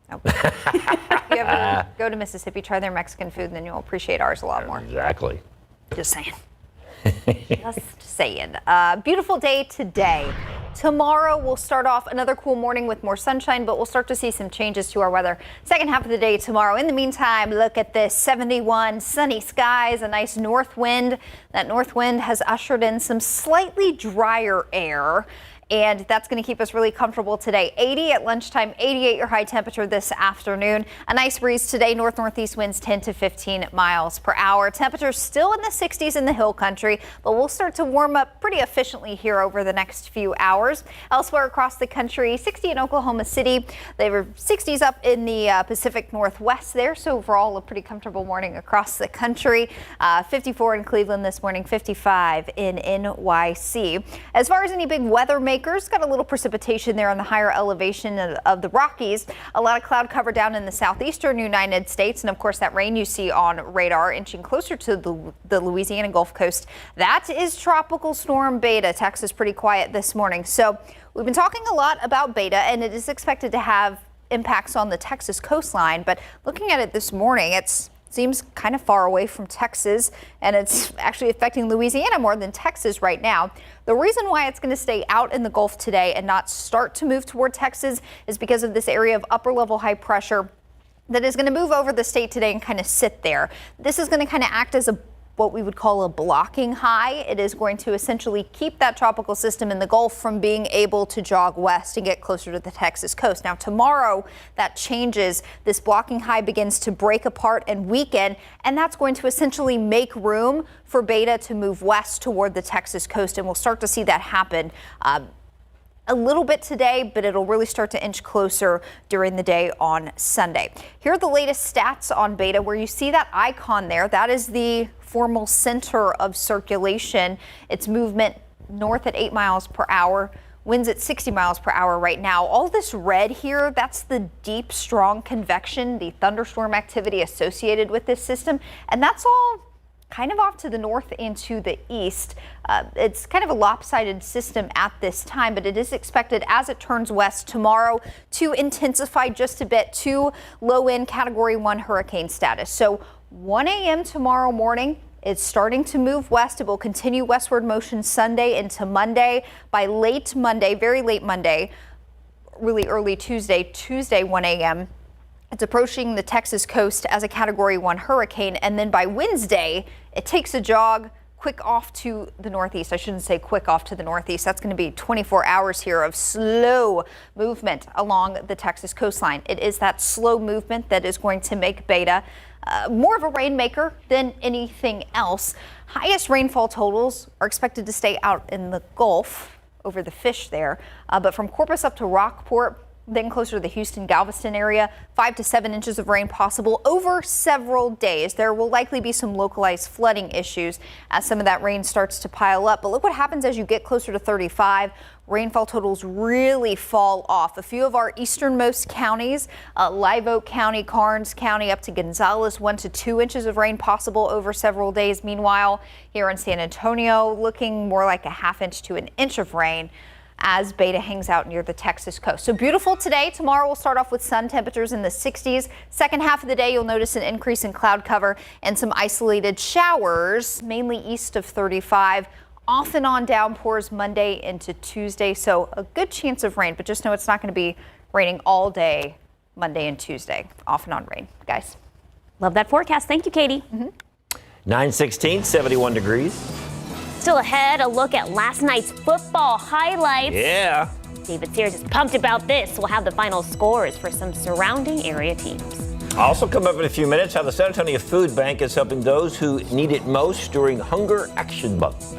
If you ever go to Mississippi, try their Mexican food, and then you'll appreciate ours a lot more. Exactly. Just saying. Just saying. Beautiful day today. Tomorrow we'll start off another cool morning with more sunshine, but we'll start to see some changes to our weather second half of the day tomorrow. In the meantime, look at this 71 sunny skies, a nice north wind. That north wind has ushered in some slightly drier air, and that's going to keep us really comfortable today. 80 at lunchtime, 88 your high temperature this afternoon. A nice breeze today, north-northeast winds 10 to 15 miles per hour. Temperatures still in the 60s in the hill country, but we'll start to warm up pretty efficiently here over the next few hours. Elsewhere across the country, 60 in Oklahoma City. They were 60s up in the Pacific Northwest there, so overall a pretty comfortable morning across the country. 54 in Cleveland this morning, 55 in NYC. As far as any big weather makers, got a little precipitation there on the higher elevation of the Rockies. A lot of cloud cover down in the southeastern United States. And of course, that rain you see on radar inching closer to the Louisiana Gulf Coast. That is Tropical Storm Beta. Texas pretty quiet this morning. So we've been talking a lot about Beta, and it is expected to have impacts on the Texas coastline. But looking at it this morning, it seems kind of far away from Texas, and it's actually affecting Louisiana more than Texas right now. The reason why it's going to stay out in the Gulf today and not start to move toward Texas is because of this area of upper level high pressure that is going to move over the state today and kind of sit there. This is going to kind of act as what we would call a blocking high. It is going to essentially keep that tropical system in the Gulf from being able to jog west and get closer to the Texas coast. Now tomorrow that changes. This blocking high begins to break apart and weaken, and that's going to essentially make room for Beta to move west toward the Texas coast, and we'll start to see that happen a little bit today, but it'll really start to inch closer during the day on Sunday. Here are the latest stats on Beta. Where you see that icon there, that is the formal center of circulation. Its movement north at 8 miles per hour, winds at 60 miles per hour right now. All this red here, that's the deep, strong convection, the thunderstorm activity associated with this system. And that's all kind of off to the north and to the east. It's kind of a lopsided system at this time, but it is expected as it turns west tomorrow to intensify just a bit to low-end Category 1 hurricane status. So 1 a.m. tomorrow morning, it's starting to move west. It will continue westward motion Sunday into Monday. By late Monday, very late Monday, really early Tuesday 1 a.m., it's approaching the Texas coast as a Category 1 hurricane, and then by Wednesday, it takes a jog quick off to the northeast. I shouldn't say quick off to the northeast. That's going to be 24 hours here of slow movement along the Texas coastline. It is that slow movement that is going to make Beta more of a rainmaker than anything else. Highest rainfall totals are expected to stay out in the Gulf over the fish there, but from Corpus up to Rockport, then closer to the Houston-Galveston area, 5 to 7 inches of rain possible over several days. There will likely be some localized flooding issues as some of that rain starts to pile up. But look what happens as you get closer to 35. Rainfall totals really fall off. A few of our easternmost counties, Live Oak County, Karnes County, up to Gonzales, 1 to 2 inches of rain possible over several days. Meanwhile, here in San Antonio, looking more like a ½ inch to an inch of rain as Beta hangs out near the Texas coast. So beautiful today. Tomorrow we'll start off with sun, temperatures in the 60s. Second half of the day, you'll notice an increase in cloud cover and some isolated showers, mainly east of 35. Off and on downpours Monday into Tuesday. So a good chance of rain, but just know it's not going to be raining all day Monday and Tuesday. Off and on rain, guys. Love that forecast. Thank you, Katie. 9:16, 71 degrees. Still ahead, a look at last night's football highlights. Yeah. David Sears is pumped about this. We'll have the final scores for some surrounding area teams. Also come up in a few minutes how the San Antonio Food Bank is helping those who need it most during Hunger Action Month.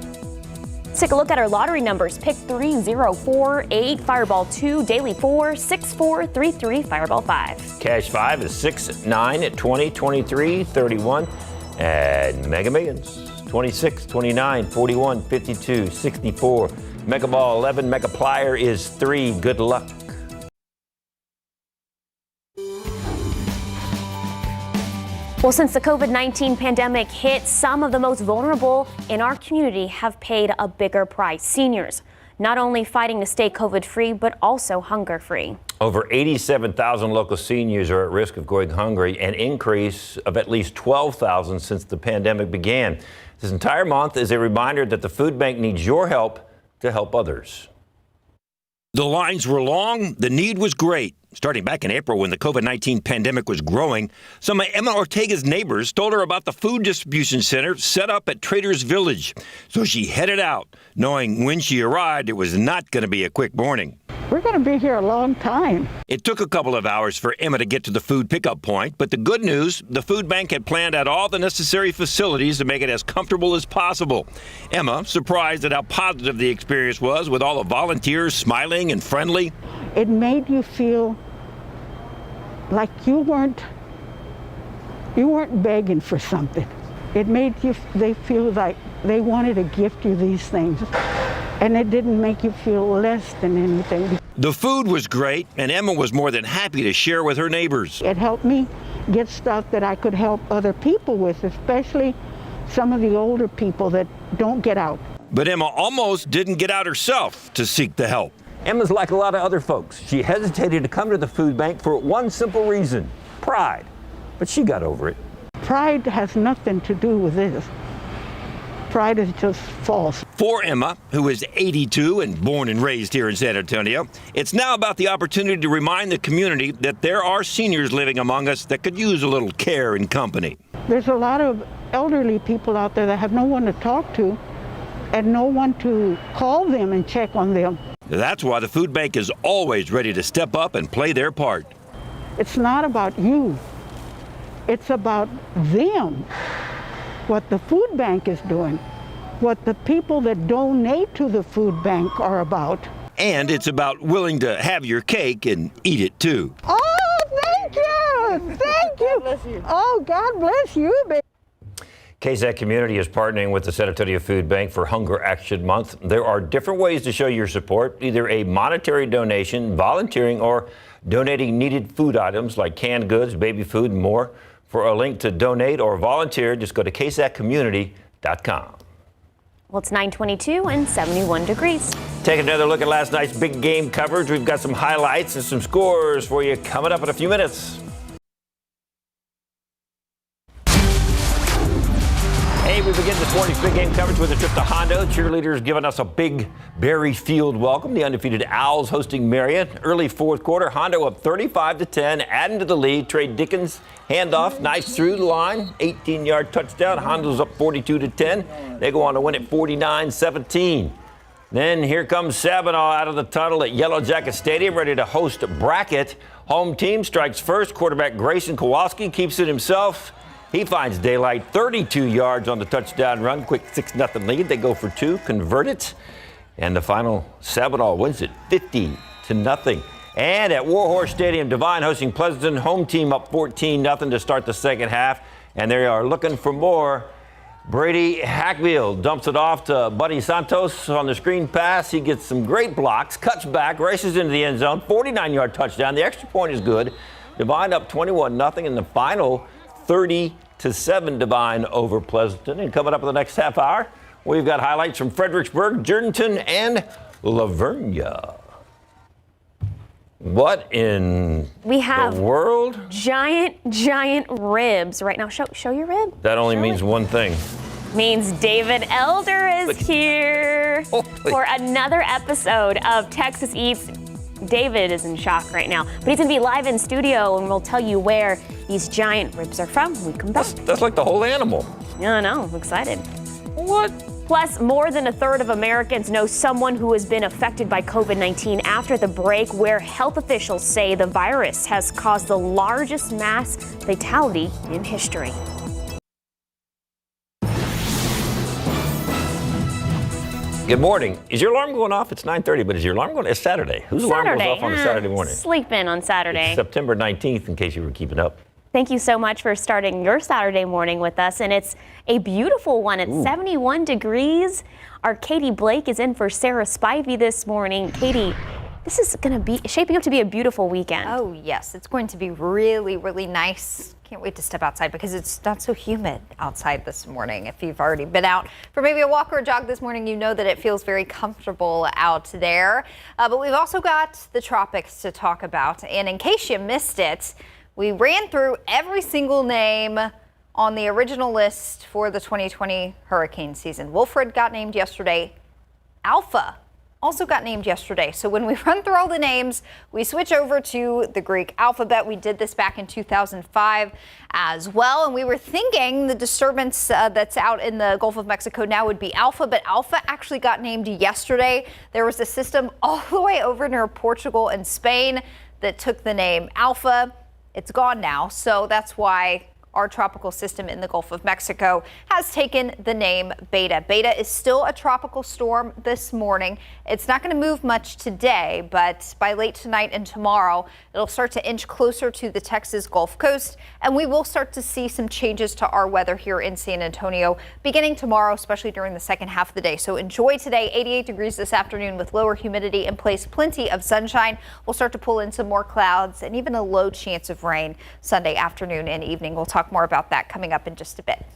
Let's take a look at our lottery numbers. Pick 3048, Fireball 2, Daily 4, 6433, Fireball 5. Cash 5 is 6, 9, 20, 23, 31, and Mega Millions. 26, 29, 41, 52, 64. Mega Ball 11, Mega Plier is 3. Good luck. Well, since the COVID-19 pandemic hit, some of the most vulnerable in our community have paid a bigger price. Seniors, not only fighting to stay COVID-free, but also hunger-free. Over 87,000 local seniors are at risk of going hungry, an increase of at least 12,000 since the pandemic began. This entire month is a reminder that the food bank needs your help to help others. The lines were long, the need was great. Starting back in April when the COVID-19 pandemic was growing, some of Emma Ortega's neighbors told her about the food distribution center set up at Traders Village. So she headed out, knowing when she arrived it was not going to be a quick morning. We're going to be here a long time. It took a couple of hours for Emma to get to the food pickup point, but the good news, the food bank had planned out all the necessary facilities to make it as comfortable as possible. Emma, surprised at how positive the experience was with all the volunteers smiling and friendly. It made you feel like you weren't begging for something. It made they feel like they wanted to gift you these things. And it didn't make you feel less than anything. The food was great, and Emma was more than happy to share with her neighbors. It helped me get stuff that I could help other people with, especially some of the older people that don't get out. But Emma almost didn't get out herself to seek the help. Emma's like a lot of other folks. She hesitated to come to the food bank for one simple reason: pride. But she got over it. Pride has nothing to do with this. Pride is just false. For Emma, who is 82 and born and raised here in San Antonio, it's now about the opportunity to remind the community that there are seniors living among us that could use a little care and company. There's a lot of elderly people out there that have no one to talk to and no one to call them and check on them. That's why the food bank is always ready to step up and play their part. It's not about you. It's about them. What the food bank is doing, what the people that donate to the food bank are about. And it's about willing to have your cake and eat it too. Oh, thank you! Thank you! God bless you. Oh, God bless you, baby. KSAT Community is partnering with the San Antonio Food Bank for Hunger Action Month. There are different ways to show your support, either a monetary donation, volunteering, or donating needed food items like canned goods, baby food, and more. For a link to donate or volunteer, just go to ksatcommunity.com. Well, it's 9:22 and 71 degrees. Take another look at last night's big game coverage. We've got some highlights and some scores for you coming up in a few minutes. Hey, we begin this morning's big game coverage with a trip to Hondo. Cheerleaders giving us a big Berry Field welcome. The undefeated Owls hosting Marion. Early fourth quarter, Hondo up 35-10, adding to the lead. Trey Dickens handoff, nice through the line, 18-yard touchdown. Hondo's up 42-10. They go on to win it 49-17. Then here comes Sabinal out of the tunnel at Yellow Jacket Stadium, ready to host Brackett. Home team strikes first. Quarterback Grayson Kowalski keeps it himself. He finds daylight, 32 yards on the touchdown run. Quick 6-0 lead. They go for two, convert it. And the final, Sabinal wins it 50-0. And at Warhorse Stadium, Devine hosting Pleasanton. Home team up 14-0 to start the second half. And they are looking for more. Brady Hackfield dumps it off to Buddy Santos on the screen pass. He gets some great blocks, cuts back, races into the end zone. 49-yard touchdown. The extra point is good. Devine up 21-0 in the final. 30-7 Devine over Pleasanton. And coming up in the next half hour, we've got highlights from Fredericksburg, Jordanton, and Lavernia. What in the world? Giant ribs right now. Show your rib. That only means one thing. Means David Elder is here for another episode of Texas Eats. David is in shock right now, but he's going to be live in studio, and we'll tell you where these giant ribs are from when we come back. That's like the whole animal. Yeah, I know. I'm excited. What? Plus, more than a third of Americans know someone who has been affected by COVID-19 after the break, where health officials say the virus has caused the largest mass fatality in history. Good morning. Is your alarm going off? It's 9:30, but is your alarm going off? It's Saturday. Whose alarm goes off on a Saturday morning? Sleeping on Saturday. It's September 19th, in case you were keeping up. Thank you so much for starting your Saturday morning with us, and it's a beautiful one. It's 71 degrees. Our Katie Blake is in for Sarah Spivey this morning. Katie, this is going to be shaping up to be a beautiful weekend. Oh, yes. It's going to be really, really nice. Can't wait to step outside because it's not so humid outside this morning. If you've already been out for maybe a walk or a jog this morning, you know that it feels very comfortable out there. But we've also got the tropics to talk about. And in case you missed it, we ran through every single name on the original list for the 2020 hurricane season. Wilfred got named yesterday. Alpha also got named yesterday. So when we run through all the names, we switch over to the Greek alphabet. We did this back in 2005 as well. And we were thinking the disturbance that's out in the Gulf of Mexico now would be Alpha, but Alpha actually got named yesterday. There was a system all the way over near Portugal and Spain that took the name Alpha. It's gone now. So that's why our tropical system in the Gulf of Mexico has taken the name Beta. Beta is still a tropical storm this morning. It's not going to move much today, but by late tonight and tomorrow, it'll start to inch closer to the Texas Gulf Coast, and we will start to see some changes to our weather here in San Antonio beginning tomorrow, especially during the second half of the day. So enjoy today. 88 degrees this afternoon with lower humidity in place, plenty of sunshine. We'll start to pull in some more clouds and even a low chance of rain Sunday afternoon and evening. We'll talk more about that coming up in just a bit.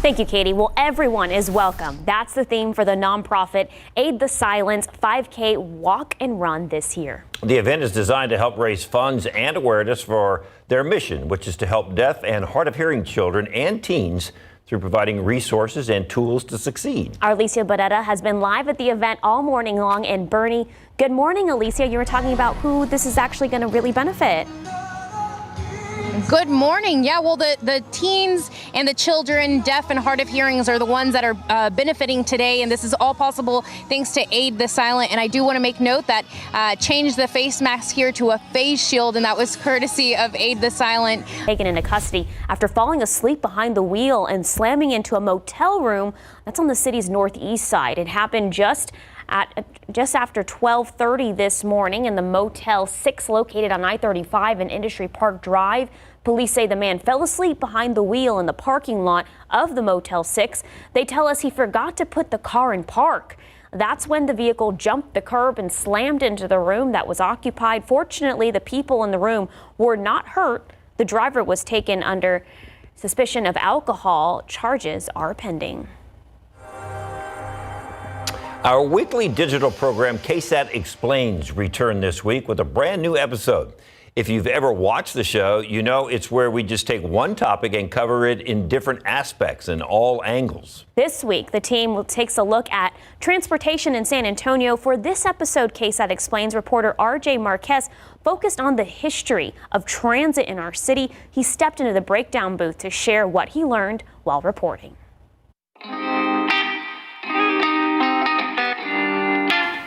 Thank you, Katie. Well, everyone is welcome. That's the theme for the nonprofit Aid the Silence 5K Walk and Run this year. The event is designed to help raise funds and awareness for their mission, which is to help deaf and hard of hearing children and teens through providing resources and tools to succeed. Our Alicia Barrera has been live at the event all morning long. And Bernie, good morning, Alicia. You were talking about who this is actually going to really benefit. Good morning. Yeah, well, the teens and the children, deaf and hard of hearings, are the ones that are benefiting today. And this is all possible thanks to Aid the Silent. And I do want to make note that changed the face mask here to a face shield, and that was courtesy of Aid the Silent. Taken into custody after falling asleep behind the wheel and slamming into a motel room that's on the city's northeast side. It happened just after 12:30 this morning in the Motel 6 located on I-35 and Industry Park Drive. Police say the man fell asleep behind the wheel in the parking lot of the Motel 6. They tell us he forgot to put the car in park. That's when the vehicle jumped the curb and slammed into the room that was occupied. Fortunately, the people in the room were not hurt. The driver was taken under suspicion of alcohol. Charges are pending. Our weekly digital program, KSAT Explains, returned this week with a brand new episode. If you've ever watched the show, you know it's where we just take one topic and cover it in different aspects and all angles. This week, the team takes a look at transportation in San Antonio. For this episode, KSAT Explains, reporter RJ Marquez focused on the history of transit in our city. He stepped into the breakdown booth to share what he learned while reporting.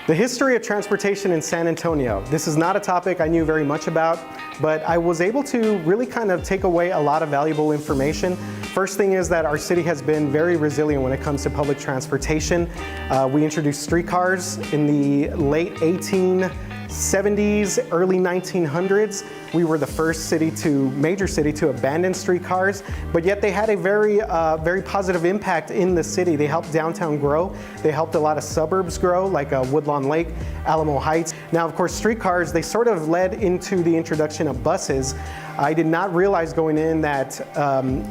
The history of transportation in San Antonio. This is not a topic I knew very much about, but I was able to really kind of take away a lot of valuable information. First thing is that our city has been very resilient when it comes to public transportation. We introduced streetcars in the late 1870s, early 1900s. We were the first major city to abandon streetcars, but yet they had a very positive impact in the city. They helped downtown grow. They helped a lot of suburbs grow, like Woodlawn Lake, Alamo Heights. Now, of course, streetcars, they sort of led into the introduction of buses. I did not realize going in that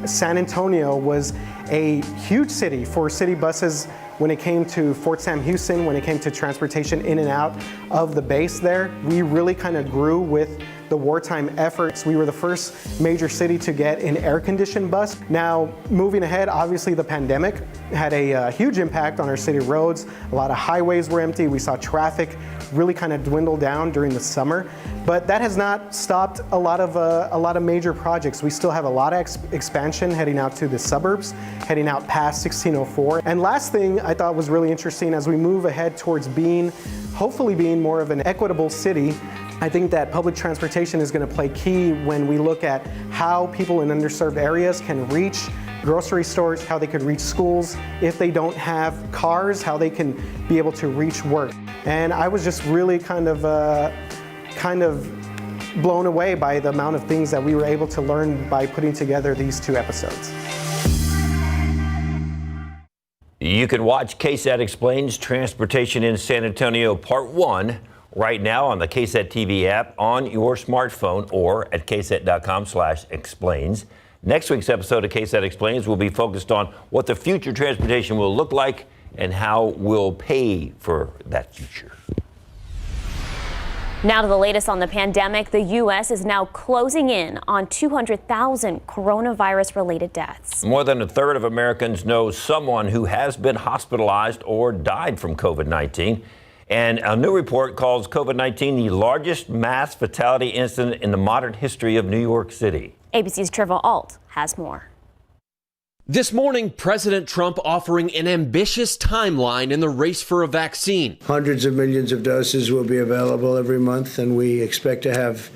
San Antonio was a huge city for city buses when it came to Fort Sam Houston, when it came to transportation in and out of the base there. We really kind of grew with the wartime efforts. We were the first major city to get an air-conditioned bus. Now, moving ahead, obviously the pandemic had a huge impact on our city roads. A lot of highways were empty. We saw traffic really kind of dwindle down during the summer, but that has not stopped a lot of major projects. We still have a lot of expansion heading out to the suburbs, heading out past 1604. And last thing I thought was really interesting as we move ahead towards hopefully being more of an equitable city, I think that public transportation is going to play key when we look at how people in underserved areas can reach grocery stores, how they could reach schools. If they don't have cars, how they can be able to reach work. And I was just really kind of blown away by the amount of things that we were able to learn by putting together these two episodes. You can watch KSAT Explains Transportation in San Antonio Part 1 right now on the KSAT TV app on your smartphone or at ksat.com/explains. Next week's episode of KSAT Explains will be focused on what the future transportation will look like and how we'll pay for that future. Now to the latest on the pandemic. The U.S. is now closing in on 200,000 coronavirus-related deaths. More than a third of Americans know someone who has been hospitalized or died from COVID-19. And a new report calls COVID-19 the largest mass fatality incident in the modern history of New York City. ABC's Trevor Alt has more. This morning, President Trump offering an ambitious timeline in the race for a vaccine. Hundreds of millions of doses will be available every month, and we expect to have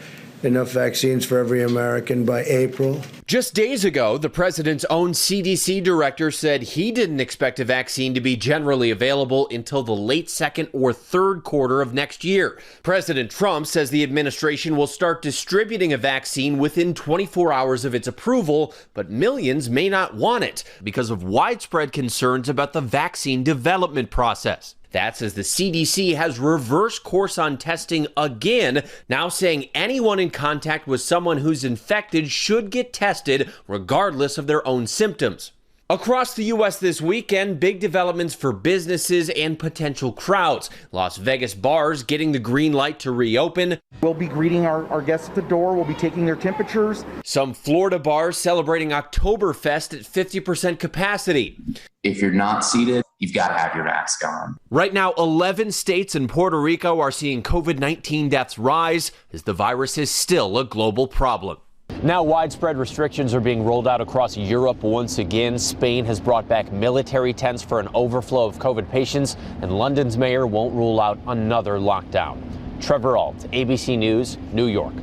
enough vaccines for every American by April. Just days ago, the president's own CDC director said he didn't expect a vaccine to be generally available until the late second or third quarter of next year. President Trump says the administration will start distributing a vaccine within 24 hours of its approval, but millions may not want it because of widespread concerns about the vaccine development process. That's as the CDC has reversed course on testing again, now saying anyone in contact with someone who's infected should get tested regardless of their own symptoms. Across the U.S. this weekend, big developments for businesses and potential crowds. Las Vegas bars getting the green light to reopen. We'll be greeting our guests at the door. We'll be taking their temperatures. Some Florida bars celebrating Oktoberfest at 50% capacity. If you're not seated, you've got to have your mask on. Right now, 11 states and Puerto Rico are seeing COVID-19 deaths rise as the virus is still a global problem. Now widespread restrictions are being rolled out across Europe once again. Spain has brought back military tents for an overflow of COVID patients, and London's mayor won't rule out another lockdown. Trevor Alt, ABC News, New York.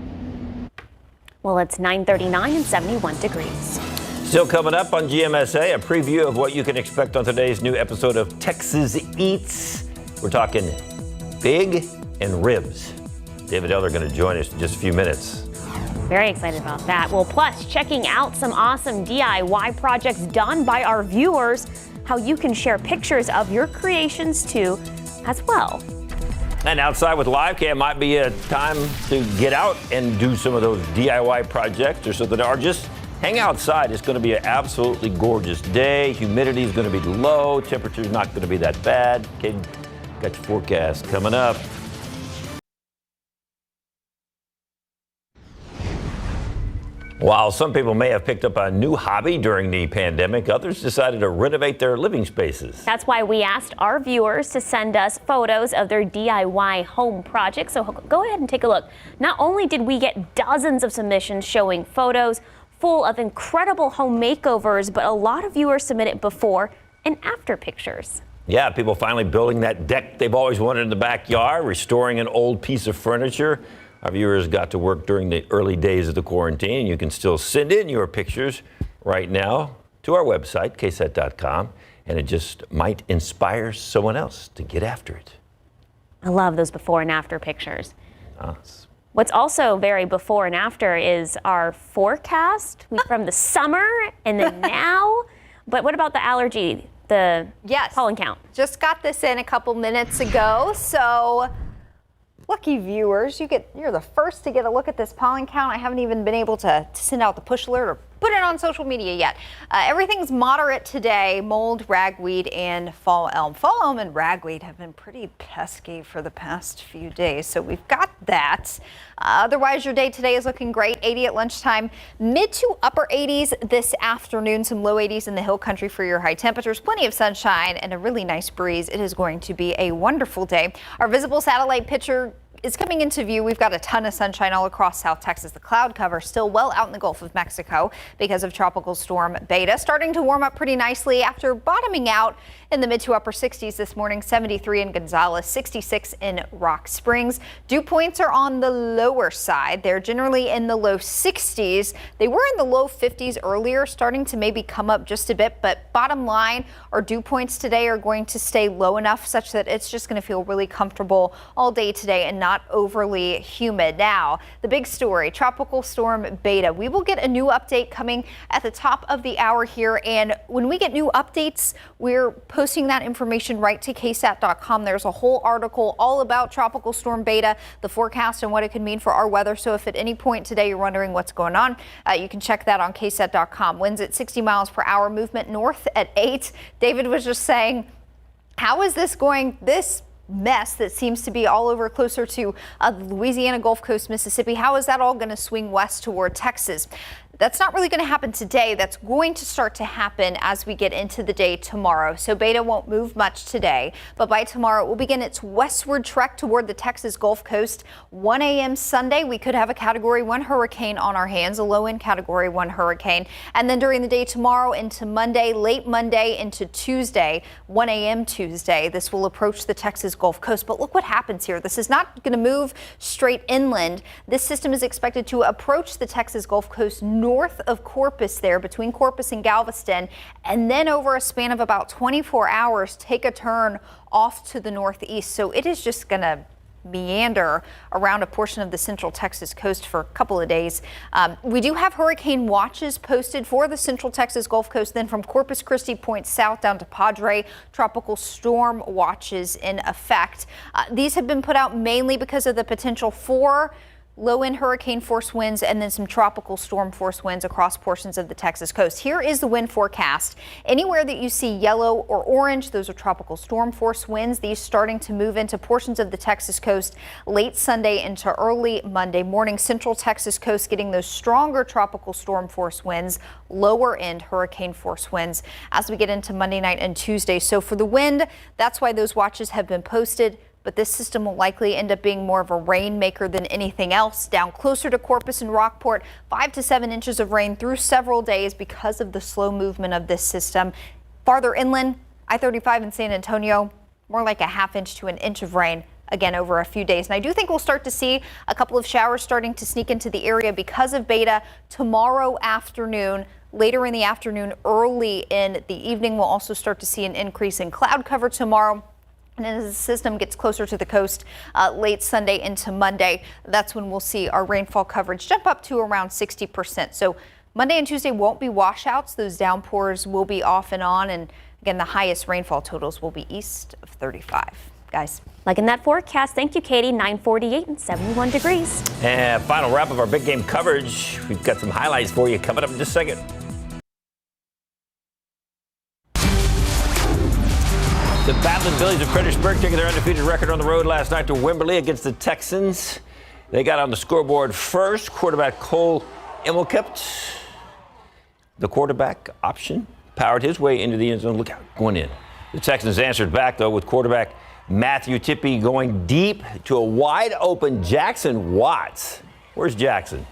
Well, it's 9:39 and 71 degrees. Still coming up on GMSA, a preview of what you can expect on today's new episode of Texas Eats. We're talking big and ribs. David Elder going to join us in just a few minutes. Very excited about that. Well, plus checking out some awesome DIY projects done by our viewers, how you can share pictures of your creations too as well. And outside with live cam might be a time to get out and do some of those DIY projects or something, or just hang outside. It's going to be an absolutely gorgeous day. Humidity is going to be low. Temperature's not going to be that bad. Okay, got your forecast coming up. While some people may have picked up a new hobby during the pandemic, others decided to renovate their living spaces. That's why we asked our viewers to send us photos of their DIY home projects. So go ahead and take a look. Not only did we get dozens of submissions showing photos full of incredible home makeovers, but a lot of viewers submitted before and after pictures. Yeah, people finally building that deck they've always wanted in the backyard, restoring an old piece of furniture. Our viewers got to work during the early days of the quarantine. You can still send in your pictures right now to our website, KSAT.com, and it just might inspire someone else to get after it. I love those before and after pictures. What's also very before and after is our forecast from the summer and then now. But what about the allergy, the pollen count? Just got this in a couple minutes ago, so lucky viewers, you're the first to get a look at this pollen count. I haven't even been able to send out the push alert or put it on social media yet. Everything's moderate today. Mold, ragweed, and fall elm. Fall elm and ragweed have been pretty pesky for the past few days, so we've got that. Otherwise, your day today is looking great. 80 at lunchtime, mid to upper 80s this afternoon. Some low 80s in the hill country for your high temperatures. Plenty of sunshine and a really nice breeze. It is going to be a wonderful day. Our visible satellite picture is coming into view. We've got a ton of sunshine all across South Texas. The cloud cover still well out in the Gulf of Mexico because of Tropical Storm Beta. Starting to warm up pretty nicely after bottoming out in the mid to upper 60s this morning. 73 in Gonzales, 66 in Rock Springs. Dew points are on the lower side. They're generally in the low 60s. They were in the low 50s earlier, starting to maybe come up just a bit. But bottom line, our dew points today are going to stay low enough such that it's just going to feel really comfortable all day today and not overly humid. Now, the big story, Tropical Storm Beta. We will get a new update coming at the top of the hour here. And when we get new updates, we're posting that information right to KSAT.com. There's a whole article all about Tropical Storm Beta, the forecast and what it could mean for our weather. So if at any point today you're wondering what's going on, you can check that on KSAT.com. Winds at 60 miles per hour, movement north at 8. David was just saying, how is this going? This mess that seems to be all over closer to Louisiana, Gulf Coast, Mississippi. How is that all going to swing west toward Texas? That's not really going to happen today. That's going to start to happen as we get into the day tomorrow. So Beta won't move much today, but by tomorrow it will begin its westward trek toward the Texas Gulf Coast. 1 a.m. Sunday, we could have a Category 1 hurricane on our hands, a low-end Category 1 hurricane. And then during the day tomorrow into Monday, late Monday into Tuesday, 1 a.m. Tuesday, this will approach the Texas Gulf Coast. But look what happens here. This is not going to move straight inland. This system is expected to approach the Texas Gulf Coast north of Corpus there, between Corpus and Galveston, and then over a span of about 24 hours, take a turn off to the northeast. So it is just going to meander around a portion of the central Texas coast for a couple of days. We do have hurricane watches posted for the central Texas Gulf Coast. Then from Corpus Christi point south down to Padre, tropical storm watches in effect. These have been put out mainly because of the potential for low-end hurricane force winds and then some tropical storm force winds across portions of the Texas coast. Here is the wind forecast. Anywhere that you see yellow or orange, those are tropical storm force winds. These starting to move into portions of the Texas coast late Sunday into early Monday morning. Central Texas coast getting those stronger tropical storm force winds, lower end hurricane force winds as we get into Monday night and Tuesday. So for the wind, that's why those watches have been posted. But this system will likely end up being more of a rainmaker than anything else. Down closer to Corpus and Rockport, 5 to 7 inches of rain through several days because of the slow movement of this system. Farther inland, I-35 in San Antonio, more like a ½ inch to an inch of rain again over a few days. And I do think we'll start to see a couple of showers starting to sneak into the area because of Beta tomorrow afternoon. Later in the afternoon, early in the evening, we'll also start to see an increase in cloud cover tomorrow. And as the system gets closer to the coast late Sunday into Monday, that's when we'll see our rainfall coverage jump up to around 60%. So Monday and Tuesday won't be washouts. Those downpours will be off and on. And again, the highest rainfall totals will be east of 35. guys. Like in that forecast. Thank you, Katie. 9:48 and 71 degrees. And final wrap of our big game coverage. We've got some highlights for you coming up in just a second. The Battling Billies of Fredericksburg taking their undefeated record on the road last night to Wimberley against the Texans. They got on the scoreboard first. Quarterback Cole Immelkept, the quarterback option, powered his way into the end zone. Look out, going in. The Texans answered back, though, with quarterback Matthew Tippy going deep to a wide open Jackson Watts. Where's Jackson?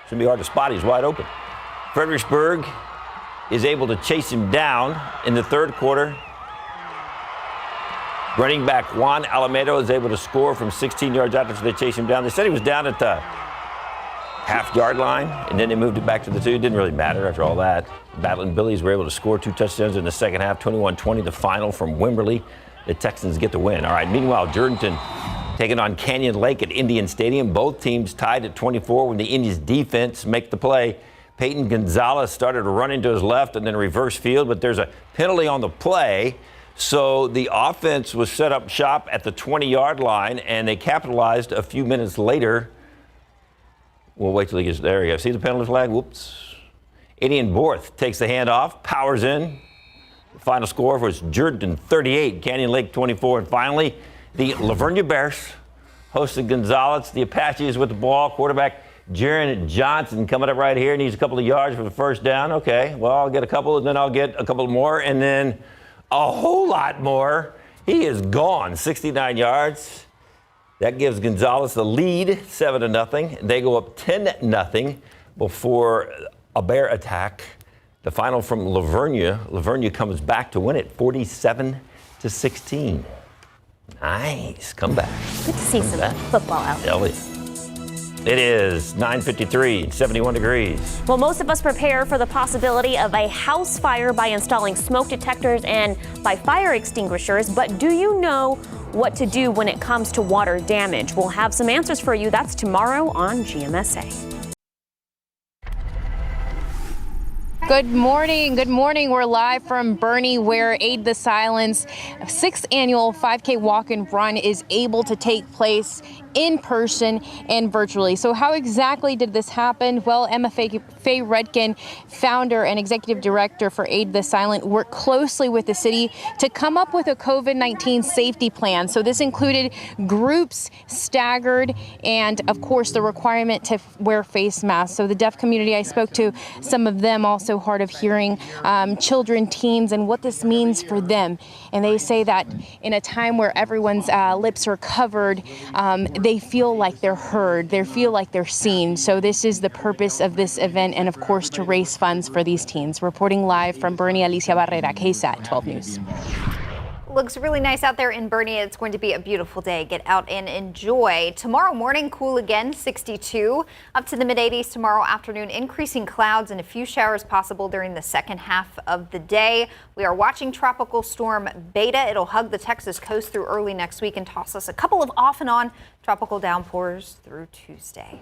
Shouldn't be hard to spot. He's wide open. Fredericksburg is able to chase him down in the third quarter. Running back Juan Alamedo is able to score from 16 yards out after they chase him down. They said he was down at the half-yard line, and then they moved it back to the 2. It didn't really matter after all that. Battling Billies were able to score 2 touchdowns in the second half, 21-20, the final from Wimberley. The Texans get the win. All right, meanwhile, Jourdanton taking on Canyon Lake at Indian Stadium. Both teams tied at 24 when the Indians' defense make the play. Peyton Gonzalez started to run into his left and then reverse field, but there's a penalty on the play. So the offense was set up shop at the 20-yard line, and they capitalized a few minutes later. We'll wait till he gets there. You see the penalty flag? Whoops. Indian Borth takes the handoff, powers in. The final score was Jourdanton 38, Canyon Lake 24. And finally, the Lavernia Bears hosted Gonzalez. The Apaches with the ball. Quarterback Jaron Johnson coming up right here. Needs a couple of yards for the first down. Okay, well, I'll get a couple, and then I'll get a couple more, and then a whole lot more. He is gone, 69 yards. That gives Gonzalez the lead, 7-0. They go up 10-0 before a Bear attack. The final from Lavernia. Lavernia comes back to win it, 47-16. Nice comeback. Good to see some football out there. It is 9:53, 71 degrees. Well, most of us prepare for the possibility of a house fire by installing smoke detectors and by fire extinguishers. But do you know what to do when it comes to water damage? We'll have some answers for you. That's tomorrow on GMSA. Good morning. Good morning. We're live from Bernie, where Aid the Silence 6th annual 5K walk and run is able to take place in person and virtually. So how exactly did this happen? Well, Emma Faye Redkin, founder and executive director for Aid the Silent, worked closely with the city to come up with a COVID-19 safety plan. So this included groups staggered and, of course, the requirement to wear face masks. So the deaf community, I spoke to some of them, also hard of hearing, children, teens, and what this means for them. And they say that in a time where everyone's lips are covered, they feel like they're heard, they feel like they're seen. So this is the purpose of this event, and of course to raise funds for these teens. Reporting live from Bernie, Alicia Barrera, KSAT 12 News. Looks really nice out there in Bernie. It's going to be a beautiful day. Get out and enjoy. Tomorrow morning, cool again, 62. Up to the mid-80s tomorrow afternoon. Increasing clouds and a few showers possible during the second half of the day. We are watching Tropical Storm Beta. It'll hug the Texas coast through early next week and toss us a couple of off and on tropical downpours through Tuesday.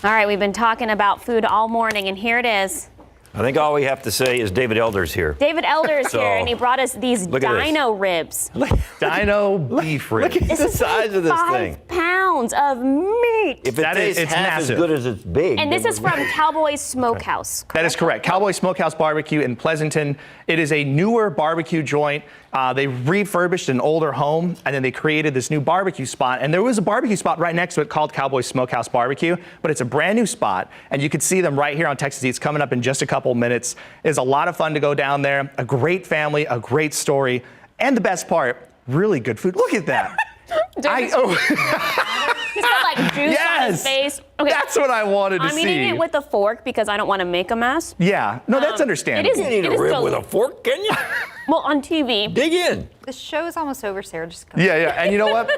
All right, we've been talking about food all morning, and here it is. I think all we have to say is David Elder's here. David Elder's here, and he brought us these dino ribs. Dino beef ribs. Look at the size of this thing. 5 pounds of meat. If it tastes half massive. as good as it's big. And this is from Cowboy's Smokehouse. That is correct. Cowboy Smokehouse Barbecue in Pleasanton. It is a newer barbecue joint. They refurbished an older home, and then they created this new barbecue spot. And there was a barbecue spot right next to it called Cowboy Smokehouse Barbecue, but it's a brand new spot. And you can see them right here on Texas Eats coming up in just a couple minutes. It's a lot of fun to go down there. A great family, a great story. And the best part, really good food. Look at that. He's got like juice on his face. Okay. That's what I wanted to see. I'm eating it with a fork because I don't want to make a mess. Yeah, no, that's understandable. You can't eat a rib with a fork, can you? Well, on TV. Dig in. The show is almost over, Sarah. Just go. Yeah, and you know what?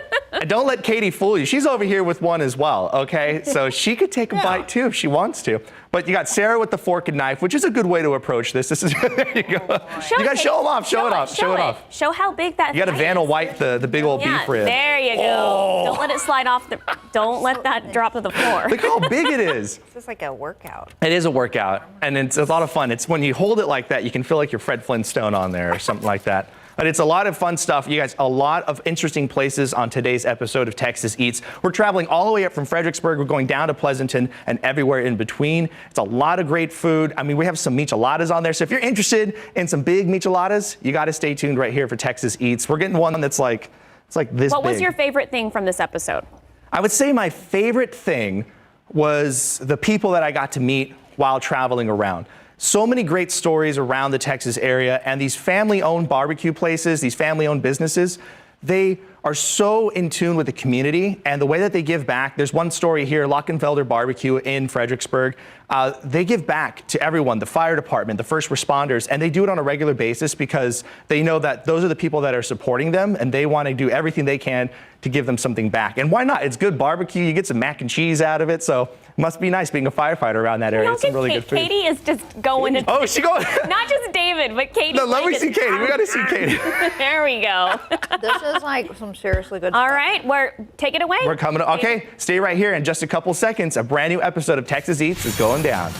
Don't let Katie fool you. She's over here with one as well, okay? So she could take a bite too if she wants to. But you got Sarah with the fork and knife, which is a good way to approach this. This is there you go. You got to show them off. Show it off. Show how big that. You got to Vanna White the big old beef rib. There you go. Oh. Don't let it slide off. Don't let that drop to the floor. Look how big it is. This is like a workout. It is a workout, and it's a lot of fun. It's when you hold it like that, you can feel like you're Fred Flintstone on there or something like that. But it's a lot of fun stuff. You guys, a lot of interesting places on today's episode of Texas Eats. We're traveling all the way up from Fredericksburg. We're going down to Pleasanton and everywhere in between. It's a lot of great food. I mean, we have some micheladas on there. So if you're interested in some big micheladas, you got to stay tuned right here for Texas Eats. We're getting one that's like, it's like this big. What was your favorite thing from this episode? I would say my favorite thing was the people that I got to meet while traveling around. So many great stories around the Texas area, and these family-owned barbecue places, these family-owned businesses, they are so in tune with the community and the way that they give back. There's one story here, Lockenfelder Barbecue in Fredericksburg. They give back to everyone, the fire department, the first responders, and they do it on a regular basis because they know that those are the people that are supporting them, and they want to do everything they can to give them something back. And why not? It's good barbecue. You get some mac and cheese out of it, so it must be nice being a firefighter around that area. It's some really good food. Katie is just going to. Oh, she going? Not just David, but Katie. No, let me see Katie. We got to see Katie. There we go. This is like some seriously good All stuff. right, take it away. We're coming. Okay, stay right here in just a couple seconds. A brand new episode of Texas Eats is going down.